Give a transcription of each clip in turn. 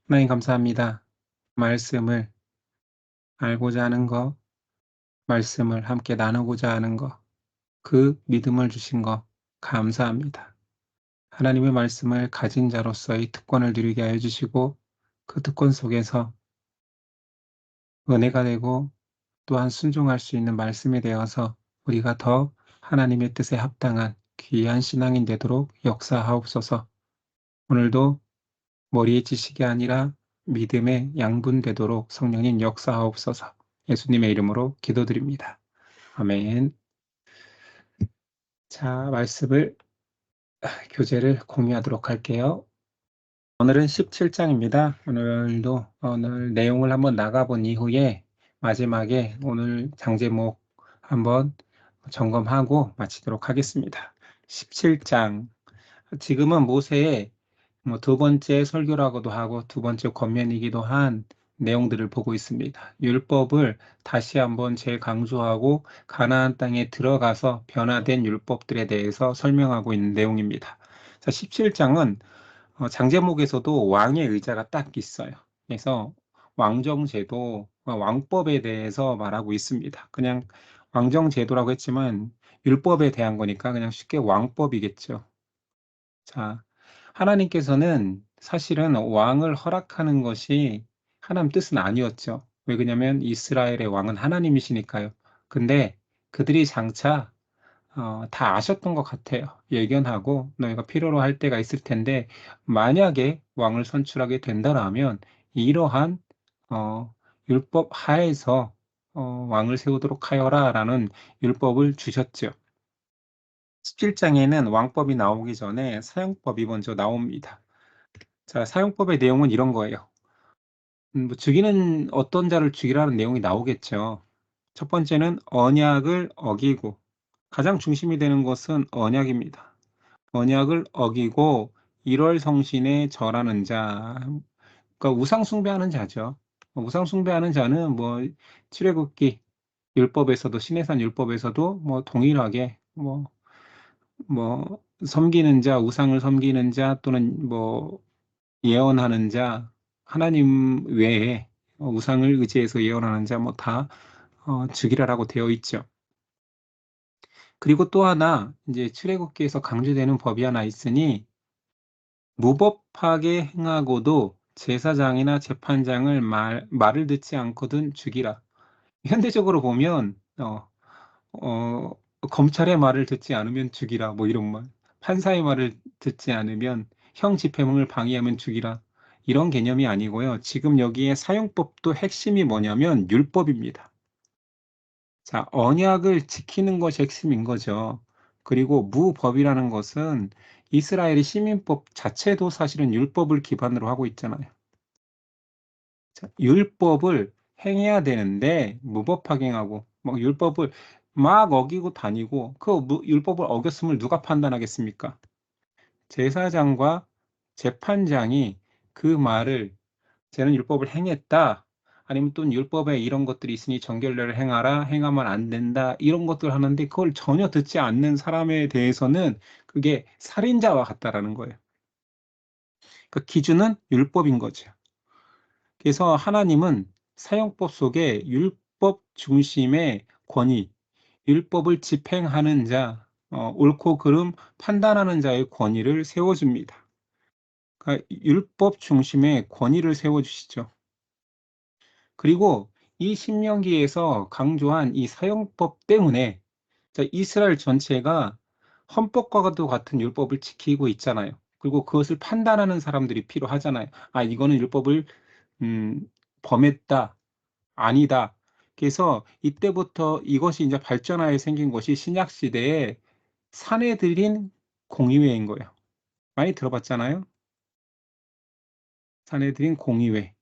하나님 감사합니다. 말씀을 알고자 하는 것, 말씀을 함께 나누고자 하는 것, 그 믿음을 주신 것 감사합니다. 하나님의 말씀을 가진 자로서의 특권을 누리게 하여 주시고 그 특권 속에서 은혜가 되고 또한 순종할 수 있는 말씀이 되어서 우리가 더 하나님의 뜻에 합당한 귀한 신앙인 되도록 역사하옵소서. 오늘도 머리의 지식이 아니라 믿음의 양분되도록 성령님 역사하옵소서. 예수님의 이름으로 기도드립니다. 아멘. 자, 말씀을 교재를 공유하도록 할게요. 오늘은 17장입니다. 오늘 내용을 한번 나가본 이후에 마지막에 오늘 장제목 한번 점검하고 마치도록 하겠습니다. 17장. 지금은 모세의 두 번째 설교라고도 하고 두 번째 권면이기도 한 내용들을 보고 있습니다. 율법을 다시 한번 재강조하고 가나안 땅에 들어가서 변화된 율법들에 대해서 설명하고 있는 내용입니다. 자, 17장은 장제목에서도 왕의 의자가 딱 있어요. 그래서 왕정제도, 왕법에 대해서 말하고 있습니다. 그냥 왕정제도라고 했지만 율법에 대한 거니까 그냥 쉽게 왕법이겠죠. 자, 하나님께서는 사실은 왕을 허락하는 것이 하나님 뜻은 아니었죠. 왜 그러냐면 이스라엘의 왕은 하나님이시니까요. 근데 그들이 장차 다 아셨던 것 같아요. 예견하고 너희가 필요로 할 때가 있을 텐데 만약에 왕을 선출하게 된다라면 이러한 율법 하에서 왕을 세우도록 하여라라는 율법을 주셨죠. 17장에는 왕법이 나오기 전에 사용법이 먼저 나옵니다. 자, 사용법의 내용은 이런 거예요. 죽이는 어떤 자를 죽이라는 내용이 나오겠죠. 첫 번째는 언약을 어기고 가장 중심이 되는 것은 언약입니다. 언약을 어기고 1월 성신에 절하는 자, 그러니까 우상 숭배하는 자죠. 우상 숭배하는 자는 출애굽기 율법에서도 신해산 율법에서도 동일하게 섬기는 자, 우상을 섬기는 자 또는 예언하는 자, 하나님 외에 우상을 의지해서 예언하는 자 다 죽이라라고 되어 있죠. 그리고 또 하나 이제 출애굽기에서 강조되는 법이 하나 있으니 무법하게 행하고도 제사장이나 재판장을 말을 듣지 않거든 죽이라. 현대적으로 보면 어, 검찰의 말을 듣지 않으면 죽이라 이런 말. 판사의 말을 듣지 않으면 형 집행을 방해하면 죽이라. 이런 개념이 아니고요. 지금 여기에 사용법도 핵심이 뭐냐면 율법입니다. 자, 언약을 지키는 것이 핵심인 거죠. 그리고 무법이라는 것은 이스라엘의 시민법 자체도 사실은 율법을 기반으로 하고 있잖아요. 자, 율법을 행해야 되는데 무법하게 행하고 율법을 막 어기고 다니고 율법을 어겼음을 누가 판단하겠습니까? 제사장과 재판장이 그 말을 쟤는 율법을 행했다. 아니면 또 율법에 이런 것들이 있으니 정결례를 행하라. 행하면 안 된다. 이런 것들 하는데 그걸 전혀 듣지 않는 사람에 대해서는 그게 살인자와 같다라는 거예요. 그 기준은 율법인 거죠. 그래서 하나님은 사용법 속에 율법 중심의 권위, 율법을 집행하는 자, 옳고 그름 판단하는 자의 권위를 세워줍니다. 그러니까 율법 중심의 권위를 세워주시죠. 그리고 이 신명기에서 강조한 이 사용법 때문에 이스라엘 전체가 헌법과도 같은 율법을 지키고 있잖아요. 그리고 그것을 판단하는 사람들이 필요하잖아요. 아, 이거는 율법을 범했다. 아니다. 그래서 이때부터 이것이 이제 발전하여 생긴 것이 신약 시대에 사내들인 공의회인 거예요. 많이 들어봤잖아요. 사내들인 공의회.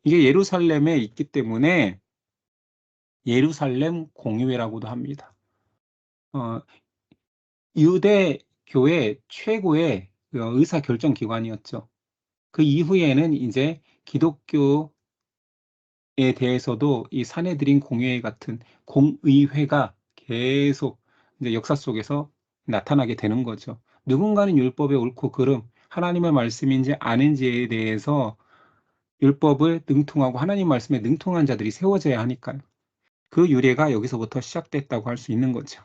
이게 예루살렘에 있기 때문에 예루살렘 공의회라고도 합니다. 유대교의 최고의 의사 결정 기관이었죠. 그 이후에는 이제 기독교에 대해서도 이 사내들인 공의회 같은 공의회가 계속 이제 역사 속에서 나타나게 되는 거죠. 누군가는 율법의 옳고 그름, 하나님의 말씀인지 아닌지에 대해서 율법을 능통하고 하나님 말씀에 능통한 자들이 세워져야 하니까요. 그 유래가 여기서부터 시작됐다고 할 수 있는 거죠.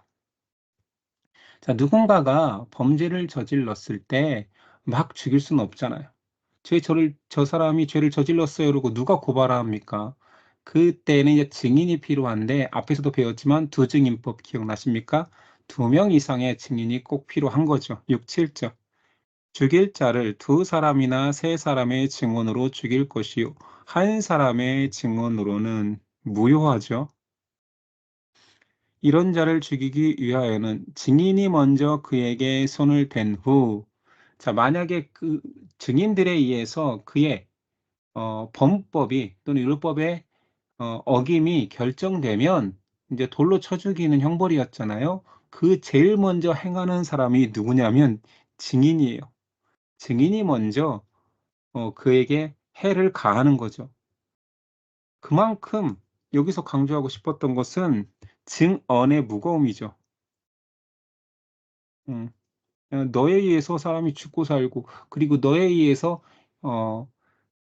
자, 누군가가 범죄를 저질렀을 때 막 죽일 수는 없잖아요. 저 사람이 죄를 저질렀어요. 그러고 누가 고발합니까? 그때는 이제 증인이 필요한데, 앞에서도 배웠지만 두증인법 기억나십니까? 2명 이상의 증인이 꼭 필요한 거죠. 6, 7절. 죽일 자를 2사람이나 3사람의 증언으로 죽일 것이요. 1사람의 증언으로는 무효하죠. 이런 자를 죽이기 위하여는 증인이 먼저 그에게 손을 댄 후, 자, 만약에 그 증인들에 의해서 그의 범법이 또는 율법의 어김이 결정되면 이제 돌로 쳐 죽이는 형벌이었잖아요. 그 제일 먼저 행하는 사람이 누구냐면 증인이에요. 증인이 먼저 그에게 해를 가하는 거죠. 그만큼 여기서 강조하고 싶었던 것은 증언의 무거움이죠. 음. 너에 의해서 사람이 죽고 살고, 그리고 너에 의해서 어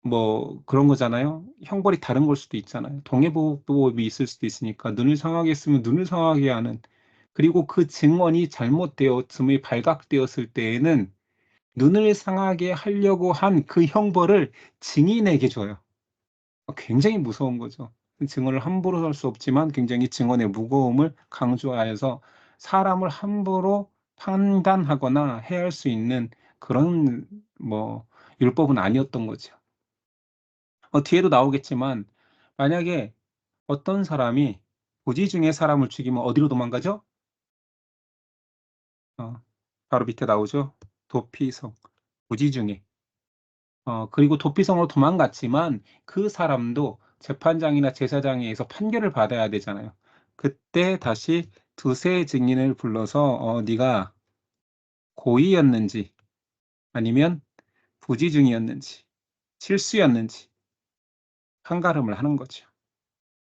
뭐 그런 거잖아요. 형벌이 다른 걸 수도 있잖아요. 동해보복법이 있을 수도 있으니까 눈을 상하게 했으면 눈을 상하게 하는, 그리고 그 증언이 잘못되었음이 발각되었을 때에는 눈을 상하게 하려고 한 그 형벌을 증인에게 줘요. 굉장히 무서운 거죠. 증언을 함부로 할 수 없지만 굉장히 증언의 무거움을 강조하여서 사람을 함부로 판단하거나 해할 수 있는 그런 뭐 율법은 아니었던 거죠. 뒤에도 나오겠지만 만약에 어떤 사람이 부지 중에 사람을 죽이면 어디로 도망가죠? 어, 바로 밑에 나오죠. 도피성, 부지 중에. 그리고 도피성으로 도망갔지만 그 사람도 재판장이나 제사장에 의해서 판결을 받아야 되잖아요. 그때 다시 두세 증인을 불러서 네가 고의였는지 아니면 부지중이었는지 실수였는지 판가름을 하는 거죠.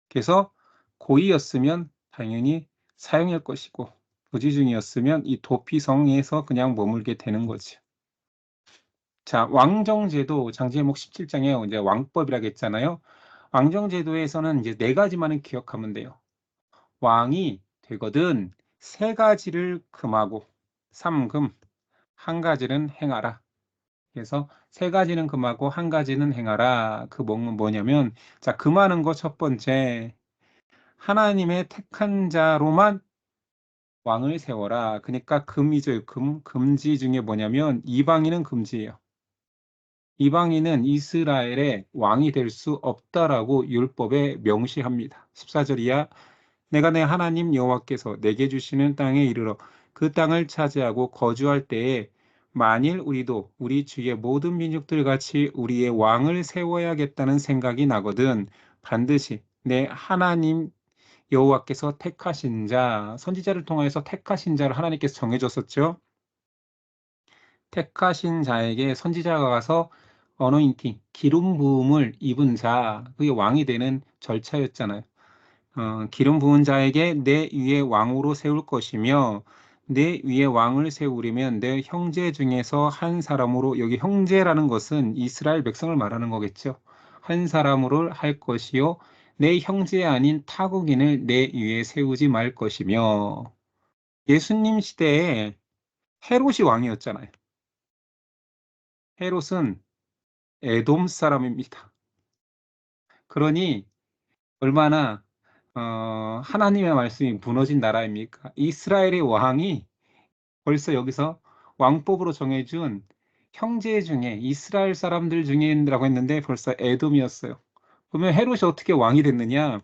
그래서 고의였으면 당연히 사형일 것이고 부지중이었으면 이 도피성에서 그냥 머물게 되는 거죠. 자, 왕정제도 장제목 17장에 이제 왕법이라고 했잖아요. 왕정제도에서는 이제 4가지만은 기억하면 돼요. 왕이 되거든 3가지를 금하고 3금, 1가지는 행하라. 그래서 3가지는 금하고 1가지는 행하라. 그 뭐냐면, 자, 금하는 거 첫 번째, 하나님의 택한 자로만 왕을 세워라. 그러니까 금이죠. 금지 중에 뭐냐면 이방인은 금지예요. 이방인은 이스라엘의 왕이 될 수 없다라고 율법에 명시합니다. 14절이야. 내가 내 하나님 여호와께서 내게 주시는 땅에 이르러 그 땅을 차지하고 거주할 때에 만일 우리도 우리 주의 모든 민족들 같이 우리의 왕을 세워야겠다는 생각이 나거든 반드시 내 하나님 여호와께서 택하신 자, 선지자를 통해서 택하신 자를 하나님께서 정해줬었죠. 택하신 자에게 선지자가 가서 어노인팅, 기름 부음을 입은 자, 그게 왕이 되는 절차였잖아요. 기름 부은 자에게 내 위에 왕으로 세울 것이며 내 위에 왕을 세우려면 내 형제 중에서 한 사람으로, 여기 형제라는 것은 이스라엘 백성을 말하는 거겠죠. 한 사람으로 할 것이요 내 형제 아닌 타국인을 내 위에 세우지 말 것이며, 예수님 시대에 헤롯이 왕이었잖아요. 헤롯은 에돔 사람입니다. 그러니 얼마나 하나님의 말씀이 무너진 나라입니까? 이스라엘의 왕이 벌써 여기서 왕법으로 정해준 형제 중에 이스라엘 사람들 중에라고 했는데 벌써 에돔이었어요. 그러면 헤롯이 어떻게 왕이 됐느냐?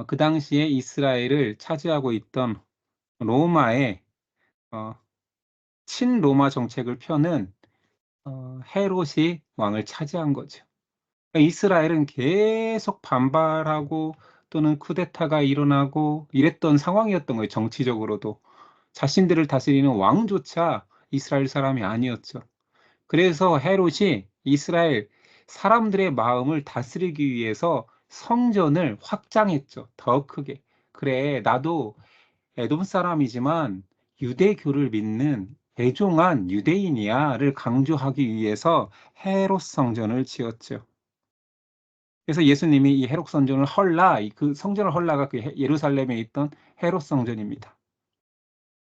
그 당시에 이스라엘을 차지하고 있던 로마의 어, 친로마 정책을 펴는 헤롯이 왕을 차지한 거죠. 그러니까 이스라엘은 계속 반발하고 또는 쿠데타가 일어나고 이랬던 상황이었던 거예요. 정치적으로도. 자신들을 다스리는 왕조차 이스라엘 사람이 아니었죠. 그래서 헤롯이 이스라엘 사람들의 마음을 다스리기 위해서 성전을 확장했죠. 더 크게. 그래, 나도 에돔 사람이지만 유대교를 믿는 대종한 유대인이야를 강조하기 위해서 헤롯 성전을 지었죠. 그래서 예수님이 이 헤롯 성전을 헐라, 그 성전을 헐라가 그 예루살렘에 있던 헤롯 성전입니다.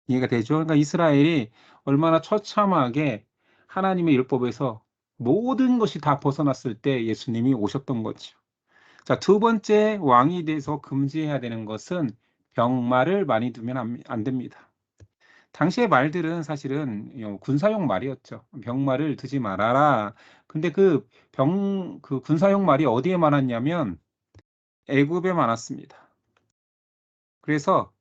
이해가 되죠? 그러니까 이스라엘이 얼마나 처참하게 하나님의 율법에서 모든 것이 다 벗어났을 때 예수님이 오셨던 거죠. 자, 두 번째 왕이 돼서 금지해야 되는 것은 병마를 많이 두면 안 됩니다. 당시의 말들은 사실은 군사용 말이었죠. 병마를 두지 말아라. 근데 그 군사용 말이 어디에 많았냐면 애굽에 많았습니다. 그래서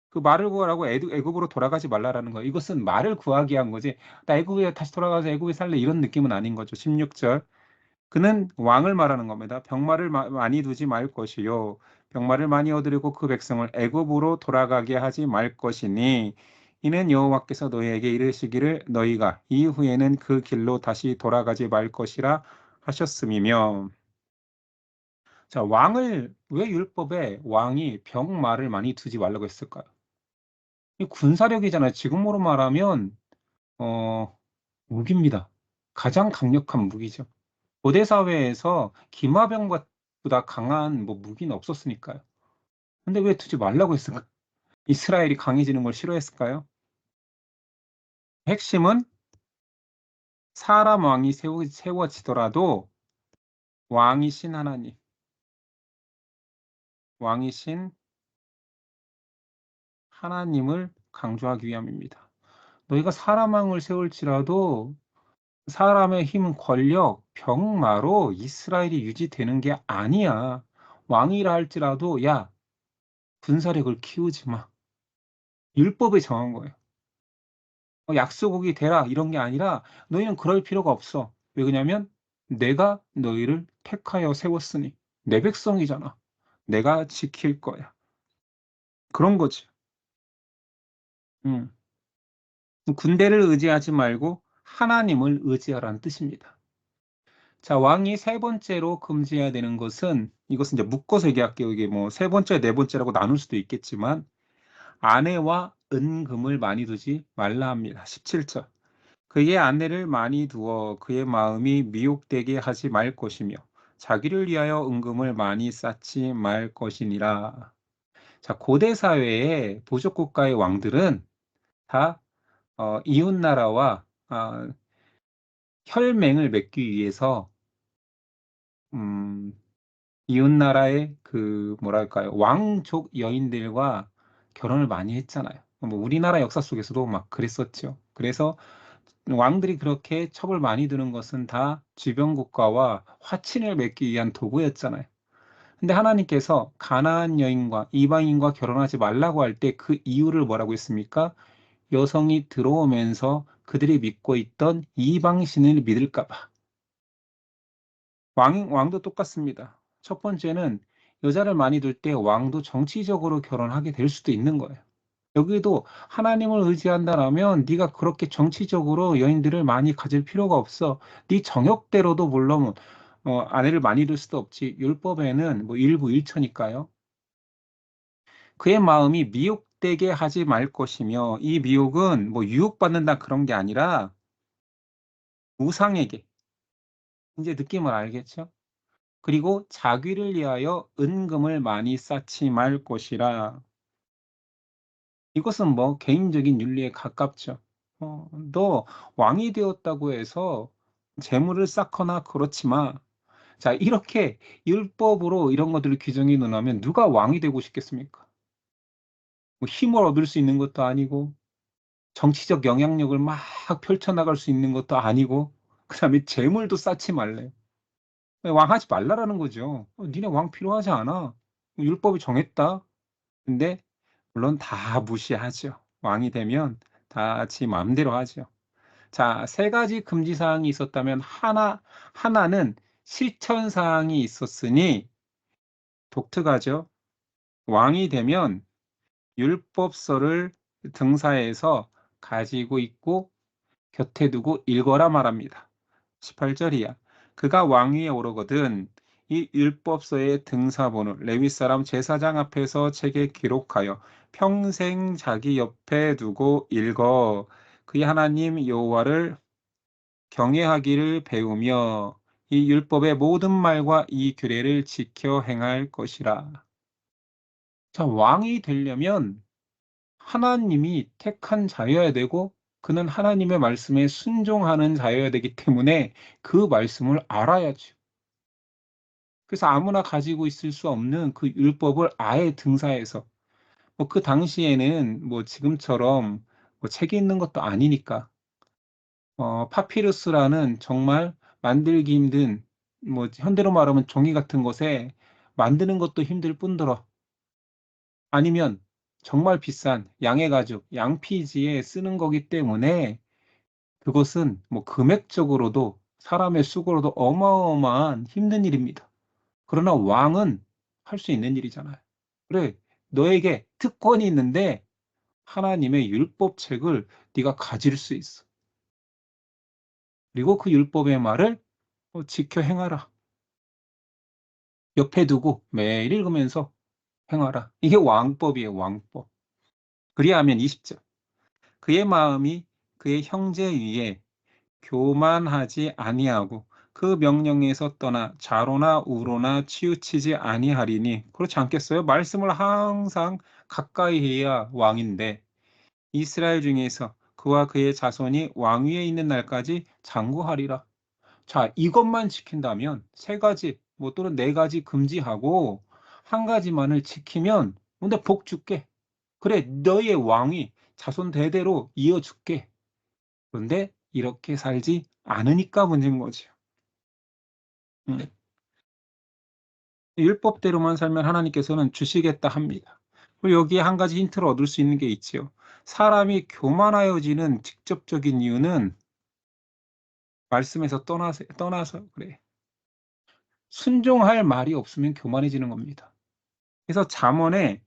그 말을 구하라고 애굽으로 돌아가지 말라라는 거예요. 이것은 말을 구하기 위한 거지. 나 애굽에 다시 돌아가서 애굽에 살래 이런 느낌은 아닌 거죠. 16절. 그는 왕을 말하는 겁니다. 병마를 많이 두지 말 것이요. 병마를 많이 얻으려고 그 백성을 애굽으로 돌아가게 하지 말 것이니 이는 여호와께서 너희에게 이르시기를 너희가 이후에는 그 길로 다시 돌아가지 말 것이라 하셨음이며. 자, 왜 율법에 왕이 병마를 많이 두지 말라고 했을까요? 이 군사력이잖아요. 지금으로 말하면 어, 무기입니다. 가장 강력한 무기죠. 고대 사회에서 기마병보다 강한 뭐 무기는 없었으니까요. 근데 왜 두지 말라고 했을까? 이스라엘이 강해지는 걸 싫어했을까요? 핵심은 사람 왕이 세워지더라도 왕이신 하나님, 왕이신 하나님을 강조하기 위함입니다. 너희가 사람 왕을 세울지라도 사람의 힘, 권력, 병마로 이스라엘이 유지되는 게 아니야. 왕이라 할지라도 야, 군사력을 키우지 마. 율법에 정한 거예요. 약소국이 되라 이런 게 아니라 너희는 그럴 필요가 없어. 왜 그러냐면 내가 너희를 택하여 세웠으니 내 백성이잖아. 내가 지킬 거야. 그런 거지. 음. 군대를 의지하지 말고 하나님을 의지하라는 뜻입니다. 자, 왕이 세 번째로 금지해야 되는 것은 이것은 이제 묶어서 얘기할게요. 이게 뭐 세 번째, 네 번째라고 나눌 수도 있겠지만 아내와 은금을 많이 두지 말라 합니다. 17절. 그의 아내를 많이 두어 그의 마음이 미혹되게 하지 말 것이며 자기를 위하여 은금을 많이 쌓지 말 것이니라. 자, 고대 사회의 부족 국가의 왕들은 다 이웃 나라와 혈맹을 맺기 위해서 음, 이웃 나라의 그 뭐랄까요? 왕족 여인들과 결혼을 많이 했잖아요. 뭐 우리나라 역사 속에서도 막 그랬었죠. 그래서 왕들이 그렇게 첩을 많이 두는 것은 다 주변 국가와 화친을 맺기 위한 도구였잖아요. 근데 하나님께서 가나안 여인과 이방인과 결혼하지 말라고 할 때 그 이유를 뭐라고 했습니까? 여성이 들어오면서 그들이 믿고 있던 이방신을 믿을까 봐. 왕도 똑같습니다. 첫 번째는 여자를 많이 둘 때 왕도 정치적으로 결혼하게 될 수도 있는 거예요. 여기도 하나님을 의지한다라면 네가 그렇게 정치적으로 여인들을 많이 가질 필요가 없어. 네 정욕대로도 물론 아내를 많이 둘 수도 없지. 율법에는 뭐 일부 일처니까요. 그의 마음이 미혹되게 하지 말 것이며 이 미혹은 뭐 유혹받는다 그런 게 아니라 우상에게 이제 느낌을 알겠죠? 그리고 자기를 위하여 은금을 많이 쌓지 말 것이라. 이것은 뭐 개인적인 윤리에 가깝죠. 너 왕이 되었다고 해서 재물을 쌓거나 그렇지 마. 자, 이렇게 율법으로 이런 것들을 규정해 놓으면 누가 왕이 되고 싶겠습니까? 뭐 힘을 얻을 수 있는 것도 아니고 정치적 영향력을 막 펼쳐나갈 수 있는 것도 아니고 그다음에 재물도 쌓지 말래. 왕 하지 말라라는 거죠. 니네 왕 필요하지 않아. 율법이 정했다. 근데 물론 다 무시하죠. 왕이 되면 다 지 마음대로 하죠. 자, 세 가지 금지 사항이 있었다면 하나는 실천 사항이 있었으니 독특하죠. 왕이 되면 율법서를 등사해서 가지고 있고 곁에 두고 읽어라 말합니다. 18절이야. 그가 왕위에 오르거든 이 율법서의 등사본을 레위 사람 제사장 앞에서 책에 기록하여 평생 자기 옆에 두고 읽어. 그의 하나님 여호와를 경외하기를 배우며 이 율법의 모든 말과 이 규례를 지켜 행할 것이라. 자, 왕이 되려면 하나님이 택한 자여야 되고 그는 하나님의 말씀에 순종하는 자여야 되기 때문에 그 말씀을 알아야죠. 그래서 아무나 가지고 있을 수 없는 그 율법을 아예 등사해서 뭐 그 당시에는 뭐 지금처럼 뭐 책이 있는 것도 아니니까 파피루스라는 정말 만들기 힘든 뭐 현대로 말하면 종이 같은 것에 만드는 것도 힘들 뿐더러 아니면 정말 비싼 양의 가죽, 양피지에 쓰는 거기 때문에 그것은 뭐 금액적으로도 사람의 수고로도 어마어마한 힘든 일입니다. 그러나 왕은 할 수 있는 일이잖아요. 그래, 너에게 특권이 있는데 하나님의 율법책을 네가 가질 수 있어. 그리고 그 율법의 말을 지켜 행하라. 옆에 두고 매일 읽으면서 행하라. 이게 왕법이에요, 왕법. 그리하면 20절. 그의 마음이 그의 형제 위에 교만하지 아니하고 그 명령에서 떠나 좌로나 우로나 치우치지 아니하리니 그렇지 않겠어요? 말씀을 항상 가까이 해야 왕인데 이스라엘 중에서 그와 그의 자손이 왕위에 있는 날까지 장구하리라. 자, 이것만 지킨다면 세 가지 뭐 또는 네 가지 금지하고 한 가지만을 지키면 근데 복 줄게. 그래, 너의 왕위 자손 대대로 이어줄게. 그런데 이렇게 살지 않으니까 문제인 거죠. 음. 율법대로만 살면 하나님께서는 주시겠다 합니다. 그리고 여기에 한 가지 힌트를 얻을 수 있는 게 있지요. 사람이 교만하여지는 직접적인 이유는 말씀에서 떠나서 그래. 순종할 말이 없으면 교만해지는 겁니다. 그래서 잠언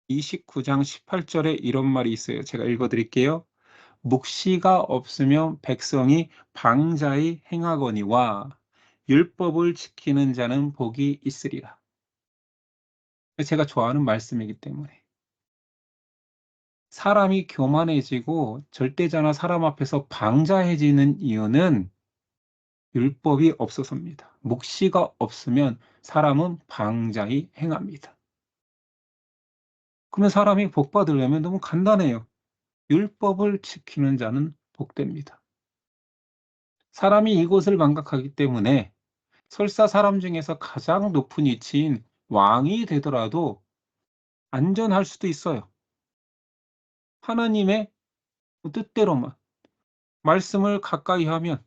29장 18절에 이런 말이 있어요. 제가 읽어 드릴게요. 묵시가 없으면 백성이 방자히 행하거니와 율법을 지키는 자는 복이 있으리라. 제가 좋아하는 말씀이기 때문에. 사람이 교만해지고 절대자나 사람 앞에서 방자해지는 이유는 율법이 없어서입니다. 묵시가 없으면 사람은 방자히 행합니다. 그러면 사람이 복 받으려면 너무 간단해요. 율법을 지키는 자는 복됩니다. 사람이 이것을 망각하기 때문에 설사 사람 중에서 가장 높은 위치인 왕이 되더라도 안전할 수도 있어요. 하나님의 뜻대로만 말씀을 가까이 하면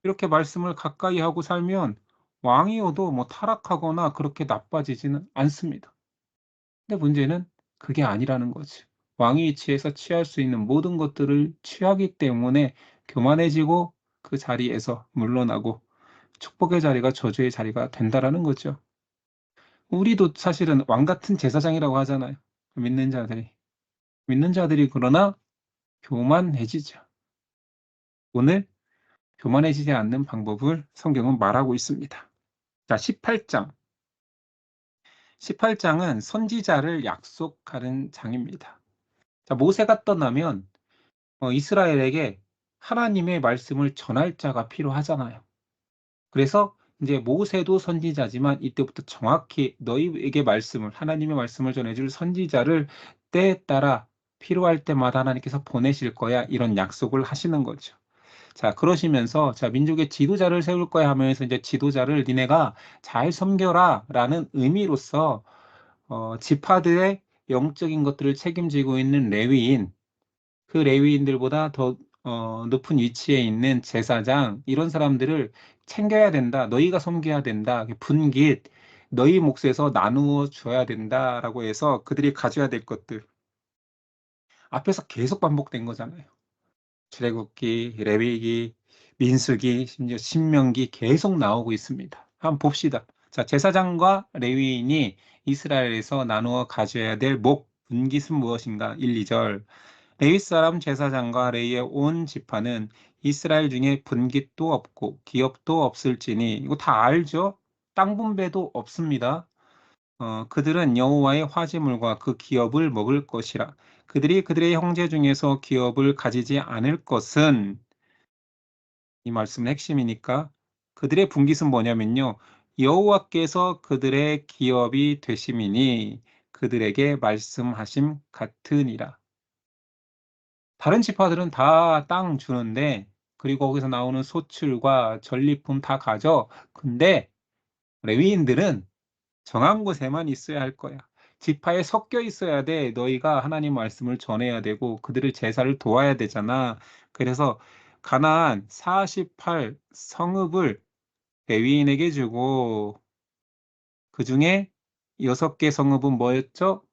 이렇게 말씀을 가까이 하고 살면 왕이어도 뭐 타락하거나 그렇게 나빠지지는 않습니다. 근데 문제는 그게 아니라는 거지. 왕위 위치에서 취할 수 있는 모든 것들을 취하기 때문에 교만해지고 그 자리에서 물러나고 축복의 자리가 저주의 자리가 된다라는 거죠. 우리도 사실은 왕 같은 제사장이라고 하잖아요. 믿는 자들이. 믿는 자들이 그러나 교만해지죠. 오늘 교만해지지 않는 방법을 성경은 말하고 있습니다. 자, 18장. 18장은 선지자를 약속하는 장입니다. 자, 모세가 떠나면 이스라엘에게 하나님의 말씀을 전할 자가 필요하잖아요. 그래서 이제 모세도 선지자지만 이때부터 정확히 너희에게 하나님의 말씀을 전해줄 선지자를 때에 따라 필요할 때마다 하나님께서 보내실 거야. 이런 약속을 하시는 거죠. 자, 그러시면서 자, 민족의 지도자를 세울 거야 하면서 이제 지도자를 니네가 잘 섬겨라 라는 의미로서 지파들의 영적인 것들을 책임지고 있는 레위인, 그 레위인들보다 더 높은 위치에 있는 제사장 이런 사람들을 챙겨야 된다. 너희가 섬겨야 된다. 분깃 너희 몫에서 나누어 줘야 된다라고 해서 그들이 가져야 될 것들 앞에서 계속 반복된 거잖아요. 출애굽기, 레위기, 민수기, 심지어 신명기 계속 나오고 있습니다. 한번 봅시다. 자, 제사장과 레위인이 이스라엘에서 나누어 가져야 될 분깃은 무엇인가? 1, 2절. 레위 사람 제사장과 레위의 온 지파는 이스라엘 중에 분깃도 없고 기업도 없을지니 이거 다 알죠? 땅 분배도 없습니다. 그들은 여호와의 화제물과 그 기업을 먹을 것이라. 그들이 그들의 형제 중에서 기업을 가지지 않을 것은, 이 말씀은 핵심이니까, 그들의 분깃은 뭐냐면요. 여호와께서 그들의 기업이 되심이니 그들에게 말씀하심 같으니라. 다른 지파들은 다 땅 주는데, 그리고 거기서 나오는 소출과 전리품 다 가져. 근데 레위인들은 정한 곳에만 있어야 할 거야. 지파에 섞여 있어야 돼. 너희가 하나님 말씀을 전해야 되고 그들의 제사를 도와야 되잖아. 그래서 가나안 48 성읍을 레위인에게 주고, 그중에 6개 성읍은 뭐였죠?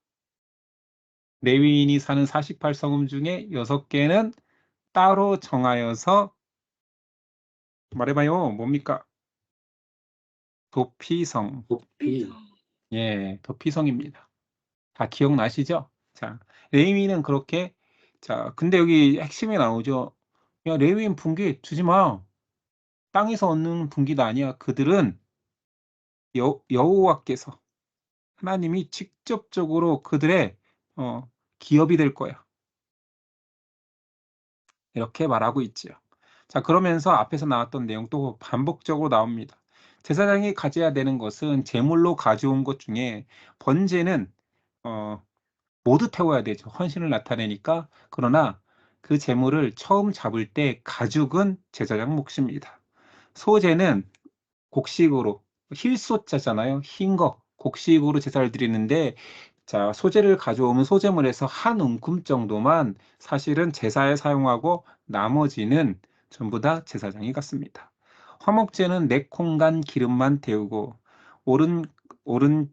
레위인이 사는 48 성읍 중에 6개는 따로 정하여서, 말해봐요. 뭡니까? 도피성. 도피. 예, 도피성입니다. 다 기억나시죠? 자, 레위인은 그렇게, 자, 근데 여기 핵심이 나오죠. 야, 레위인 분기 주지 마. 땅에서 얻는 분기도 아니야. 그들은 여호와께서, 하나님이 직접적으로 그들의 기업이 될 거야. 이렇게 말하고 있지요. 자, 그러면서 앞에서 나왔던 내용 또 반복적으로 나옵니다. 제사장이 가져야 되는 것은 제물로 가져온 것 중에 번제는 어, 모두 태워야 되죠. 헌신을 나타내니까. 그러나 그 제물을 처음 잡을 때 가죽은 제사장 몫입니다. 소제는 곡식으로, 힐소자잖아요. 흰 거, 곡식으로 제사를 드리는데, 자, 소재를 가져오면 소재물에서 한 움큼 정도만 사실은 제사에 사용하고 나머지는 전부 다 제사장이 갖습니다. 화목제는 내콩간 기름만 데우고, 오른 오른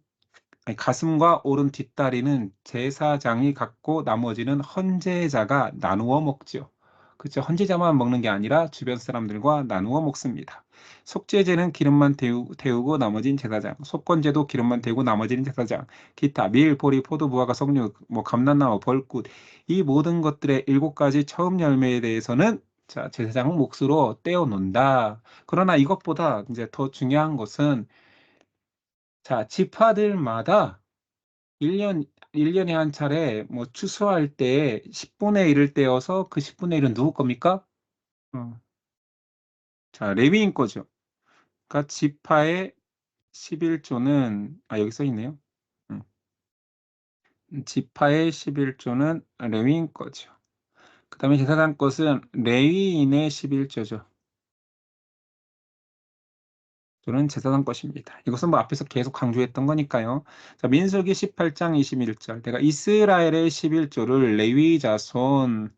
아니, 가슴과 오른 뒷다리는 제사장이 갖고 나머지는 헌제자가 나누어 먹죠. 그렇죠. 헌제자만 먹는 게 아니라 주변 사람들과 나누어 먹습니다. 속죄제는 기름만 데우고 나머지는 제사장. 속건제도 기름만 데우고 나머지는 제사장. 기타 밀, 보리, 포도, 무화과, 석류, 뭐 감람나무, 벌꽃, 이 모든 것들의 7가지 처음 열매에 대해서는 자, 제사장 몫으로 떼어 놓는다. 그러나 이것보다 이제 더 중요한 것은, 자, 지파들마다 1년, 1년에 한 차례 뭐 추수할 때 10분의 1을 떼어서 그 10분의 1은 누구 겁니까? 어, 자, 레위인 거죠. 그러니까 지파의 11조는, 여기 써 있네요. 음, 지파의 11조는 레위인 거죠. 그 다음에 제사장 것은 레위인의 11조죠. 저는 제사장 것입니다. 이것은 뭐 앞에서 계속 강조했던 거니까요. 자, 민수기 18장 21절. 내가 이스라엘의 11조를 레위 자손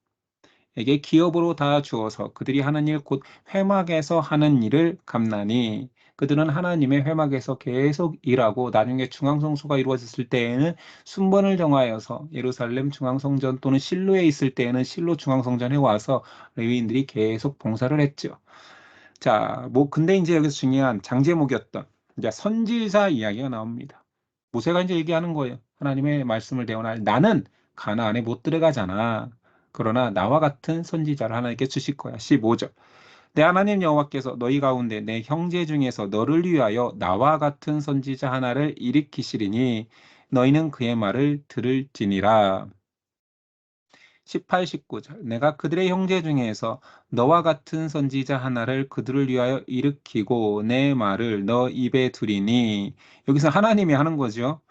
에게 기업으로 다 주어서 그들이 하는 일 곧 회막에서 하는 일을 갚나니, 그들은 하나님의 회막에서 계속 일하고 나중에 중앙성소가 이루어졌을 때에는 순번을 정하여서 예루살렘 중앙성전 또는 실로에 있을 때에는 실로 중앙성전에 와서 레위인들이 계속 봉사를 했죠. 자, 뭐 근데 이제 여기서 중요한 장제목이었던 이제 선지자 이야기가 나옵니다. 모세가 이제 얘기하는 거예요. 하나님의 말씀을 대언할, 나는 가나안에 못 들어가잖아. 그러나 나와 같은 선지자를 하나님께 주실 거야. 15절. 내 하나님 여호와께서 너희 가운데 내 형제 중에서 너를 위하여 나와 같은 선지자 하나를 일으키시리니 너희는 그의 말을 들을지니라. 18, 19절. 내가 그들의 형제 중에서 너와 같은 선지자 하나를 그들을 위하여 일으키고 내 말을 너 입에 두리니, 여기서 하나님이 하는 거죠.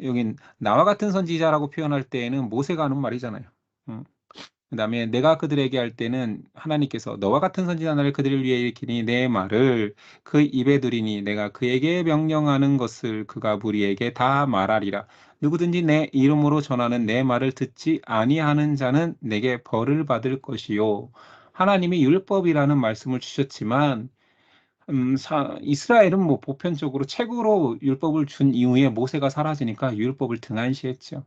여긴 나와 같은 선지자라고 표현할 때에는 모세가 하는 말이잖아요. 그다음에 내가 그들에게 할 때는 하나님께서 너와 같은 선지자 하나를 그들을 위해 일으키니 내 말을 그 입에 두리니 내가 그에게 명령하는 것을 그가 무리에게 다 말하리라. 누구든지 내 이름으로 전하는 내 말을 듣지 아니하는 자는 내게 벌을 받을 것이요. 하나님이 율법이라는 말씀을 주셨지만 이스라엘은 뭐 보편적으로 책으로 율법을 준 이후에 모세가 사라지니까 율법을 등한시했죠.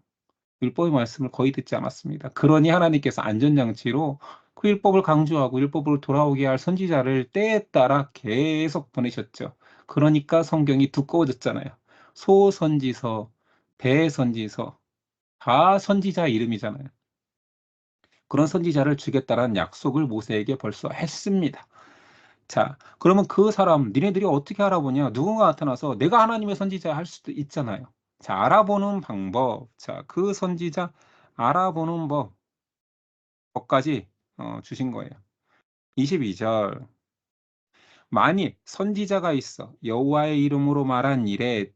율법의 말씀을 거의 듣지 않았습니다. 그러니 하나님께서 안전장치로 그 율법을 강조하고 율법으로 돌아오게 할 선지자를 때에 따라 계속 보내셨죠. 그러니까 성경이 두꺼워졌잖아요. 소선지서, 대선지서, 다 선지자 이름이잖아요. 그런 선지자를 주겠다라는 약속을 모세에게 벌써 했습니다. 자, 그러면 그 사람, 니네들이 어떻게 알아보냐? 누군가 나타나서 내가 하나님의 선지자 할 수도 있잖아요. 자, 알아보는 방법. 자, 그 선지자 알아보는 법까지 주신 거예요. 22절 만일 선지자가 있어 여호와의 이름으로 말한 일에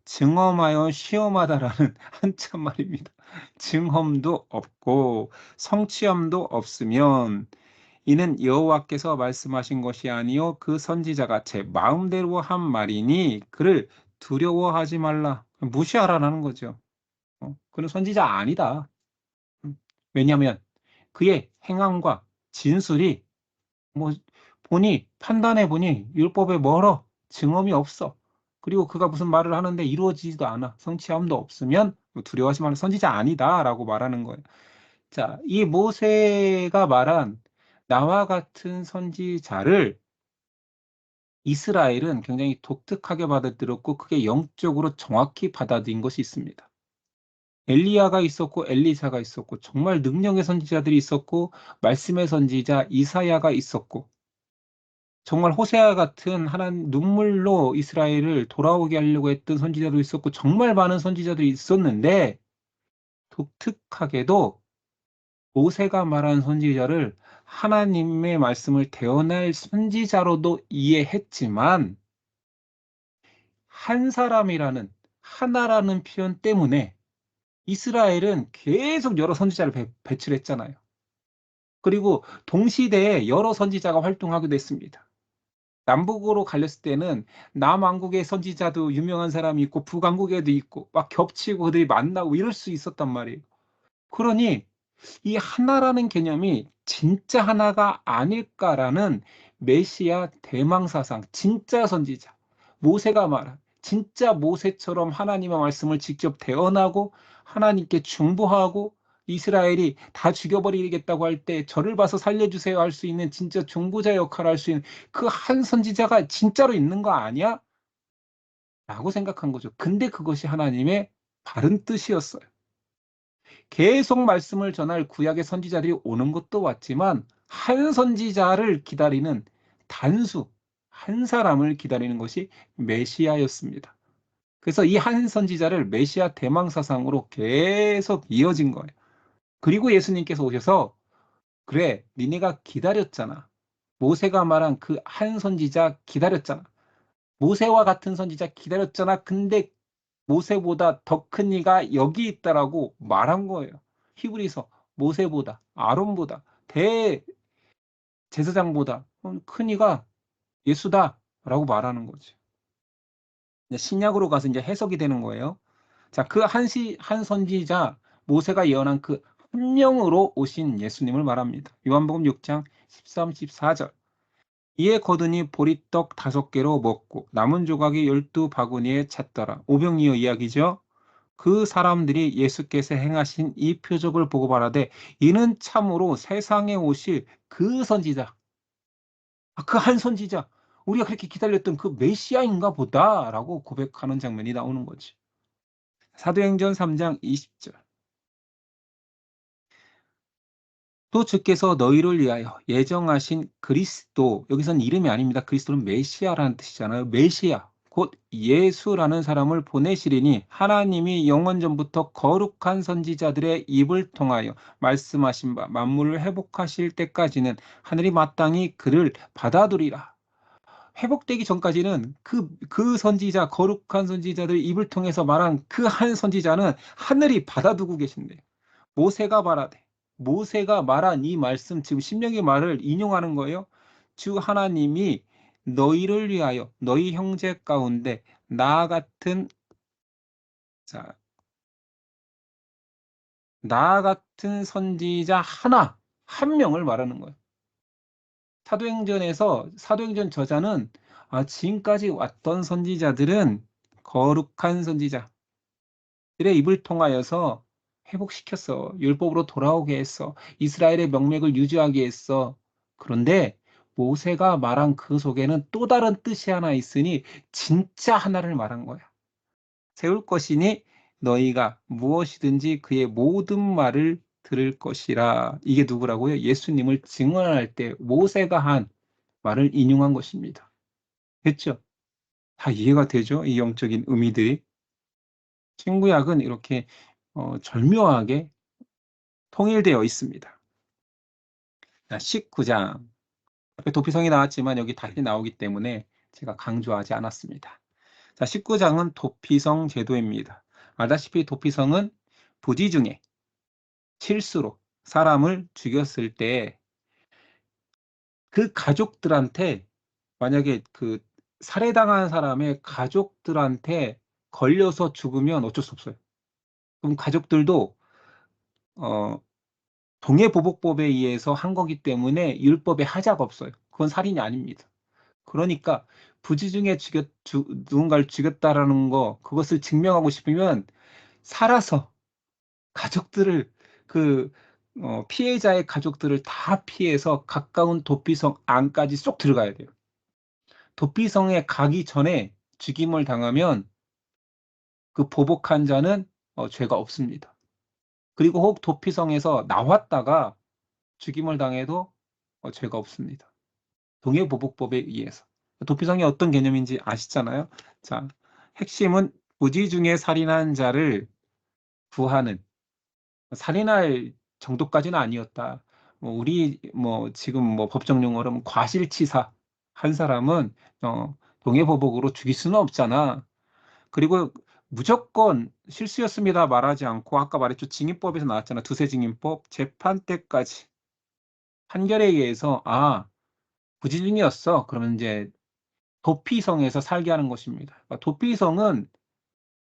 증험하여 시험하다라는 한참 말입니다. 증험도 없고 성취함도 없으면 이는 여호와께서 말씀하신 것이 아니요 그 선지자가 제 마음대로 한 말이니 그를 두려워하지 말라. 무시하라는 거죠. 그는 선지자 아니다. 왜냐하면 그의 행함과 진술이 뭐 판단해 보니 율법에 멀어. 증언이 없어. 그리고 그가 무슨 말을 하는데 이루어지지도 않아. 성취함도 없으면 뭐 두려워하지 말라. 선지자 아니다라고 말하는 거예요. 자, 이 모세가 말한 나와 같은 선지자를 이스라엘은 굉장히 독특하게 받아들였고 그게 영적으로 정확히 받아들인 것이 있습니다. 엘리야가 있었고 엘리사가 있었고 정말 능력의 선지자들이 있었고 말씀의 선지자 이사야가 있었고 정말 호세아 같은 하나님 눈물로 이스라엘을 돌아오게 하려고 했던 선지자도 있었고 정말 많은 선지자들이 있었는데 독특하게도 모세가 말한 선지자를 하나님의 말씀을 대언할 선지자로도 이해했지만 한 사람이라는 하나라는 표현 때문에 이스라엘은 계속 여러 선지자를 배출을 했잖아요. 그리고 동시대에 여러 선지자가 활동하기도 했습니다. 남북으로 갈렸을 때는 남왕국의 선지자도 유명한 사람이 있고 북왕국에도 있고 막 겹치고 그들이 만나고 이럴 수 있었단 말이에요. 그러니 이 하나라는 개념이 진짜 하나가 아닐까라는 메시아 대망사상, 진짜 선지자, 모세가 말한 진짜 모세처럼 하나님의 말씀을 직접 대언하고 하나님께 중보하고 이스라엘이 다 죽여버리겠다고 할 때 저를 봐서 살려주세요 할 수 있는 진짜 중보자 역할을 할 수 있는 그 한 선지자가 진짜로 있는 거 아니야? 라고 생각한 거죠. 근데 그것이 하나님의 바른 뜻이었어요. 계속 말씀을 전할 구약의 선지자들이 오는 것도 왔지만 한 선지자를 기다리는 단수, 한 사람을 기다리는 것이 메시아였습니다. 그래서 이 한 선지자를 메시아 대망사상으로 계속 이어진 거예요. 그리고 예수님께서 오셔서 그래, 니네가 기다렸잖아. 모세가 말한 그 한 선지자 기다렸잖아. 모세와 같은 선지자 기다렸잖아. 근데 모세보다 더 큰 이가 여기 있다라고 말한 거예요. 히브리서 모세보다 아론보다 대제사장보다 큰 이가 예수다라고 말하는 거죠. 신약으로 가서 이제 해석이 되는 거예요. 자, 그 한 선지자 모세가 예언한 그 한 명으로 오신 예수님을 말합니다. 요한복음 6장 13, 14절. 이에 거두니 보리떡 5개로 먹고 남은 조각이 12바구니에 찼더라. 오병이어 이야기죠. 그 사람들이 예수께서 행하신 이 표적을 보고 말하되 이는 참으로 세상에 오실 그 선지자, 그 한 선지자, 우리가 그렇게 기다렸던 그 메시아인가 보다라고 고백하는 장면이 나오는 거지. 사도행전 3장 20절. 또 주께서 너희를 위하여 예정하신 그리스도, 여기선 이름이 아닙니다. 그리스도는 메시아라는 뜻이잖아요. 메시아, 곧 예수라는 사람을 보내시리니 하나님이 영원전부터 거룩한 선지자들의 입을 통하여 말씀하신 바 만물을 회복하실 때까지는 하늘이 마땅히 그를 받아두리라. 회복되기 전까지는 그 선지자, 거룩한 선지자들 입을 통해서 말한 그 한 선지자는 하늘이 받아두고 계신대요. 모세가 말하되 모세가 말한 이 말씀 지금 신명기 말을 인용하는 거예요. 주 하나님이 너희를 위하여 너희 형제 가운데 나 같은 선지자 한 명을 말하는 거예요. 사도행전 저자는 지금까지 왔던 선지자들은 거룩한 선지자들의 입을 통하여서 회복시켰어. 율법으로 돌아오게 했어. 이스라엘의 명맥을 유지하게 했어. 그런데 모세가 말한 그 속에는 또 다른 뜻이 하나 있으니 진짜 하나를 말한 거야. 세울 것이니 너희가 무엇이든지 그의 모든 말을 들을 것이라. 이게 누구라고요? 예수님을 증언할 때 모세가 한 말을 인용한 것입니다. 됐죠? 다 이해가 되죠? 이 영적인 의미들이. 신구약은 이렇게 절묘하게 통일되어 있습니다. 자, 19장. 앞에 도피성이 나왔지만 여기 다시 나오기 때문에 제가 강조하지 않았습니다. 자, 19장은 도피성 제도입니다. 알다시피 도피성은 부지 중에 실수로 사람을 죽였을 때 그 가족들한테, 만약에 그 살해당한 사람의 가족들한테 걸려서 죽으면 어쩔 수 없어요. 그럼 가족들도 어, 동해보복법에 의해서 한 거기 때문에 율법에 하자가 없어요. 그건 살인이 아닙니다. 그러니까 부지 중에 누군가를 죽였다라는 거, 그것을 증명하고 싶으면 살아서 가족들을, 그 피해자의 가족들을 다 피해서 가까운 도피성 안까지 쏙 들어가야 돼요. 도피성에 가기 전에 죽임을 당하면 그 보복한 자는 죄가 없습니다. 그리고 혹 도피성에서 나왔다가 죽임을 당해도 죄가 없습니다. 동해보복법에 의해서. 도피성이 어떤 개념인지 아시잖아요. 자, 핵심은 부지 중에 살인한 자를 구하는, 살인할 정도까지는 아니었다. 우리 지금 법정 용어로 하면 과실치사 한 사람은 동해보복으로 죽일 수는 없잖아. 그리고 무조건 실수였습니다 말하지 않고, 아까 말했죠. 징인법에서 나왔잖아. 두세 징인법. 재판 때까지 판결에 의해서 부지중이었어. 그러면 이제 도피성에서 살게 하는 것입니다. 그러니까 도피성은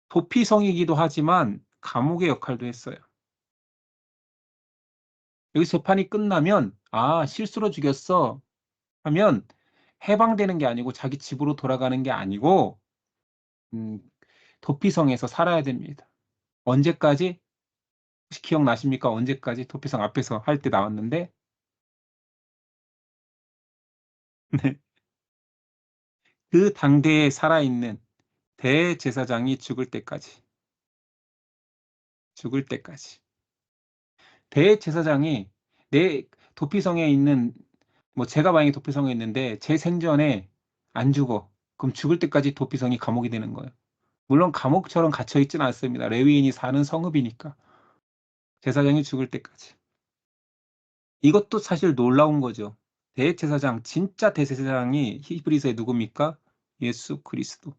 도피성이기도 하지만 감옥의 역할도 했어요. 여기 재판이 끝나면 실수로 죽였어 하면 해방되는 게 아니고 자기 집으로 돌아가는 게 아니고 음, 도피성에서 살아야 됩니다. 언제까지? 혹시 기억나십니까? 언제까지? 도피성 앞에서 할 때 나왔는데 네. 그 당대에 살아있는 대제사장이 죽을 때까지. 대제사장이 내 도피성에 있는, 제가 만약에 도피성에 있는데 제 생전에 안 죽어. 그럼 죽을 때까지 도피성이 감옥이 되는 거예요. 물론 감옥처럼 갇혀 있지는 않습니다. 레위인이 사는 성읍이니까. 제사장이 죽을 때까지. 이것도 사실 놀라운 거죠. 대제사장, 진짜 대제사장이 히브리서에 누굽니까? 예수 그리스도.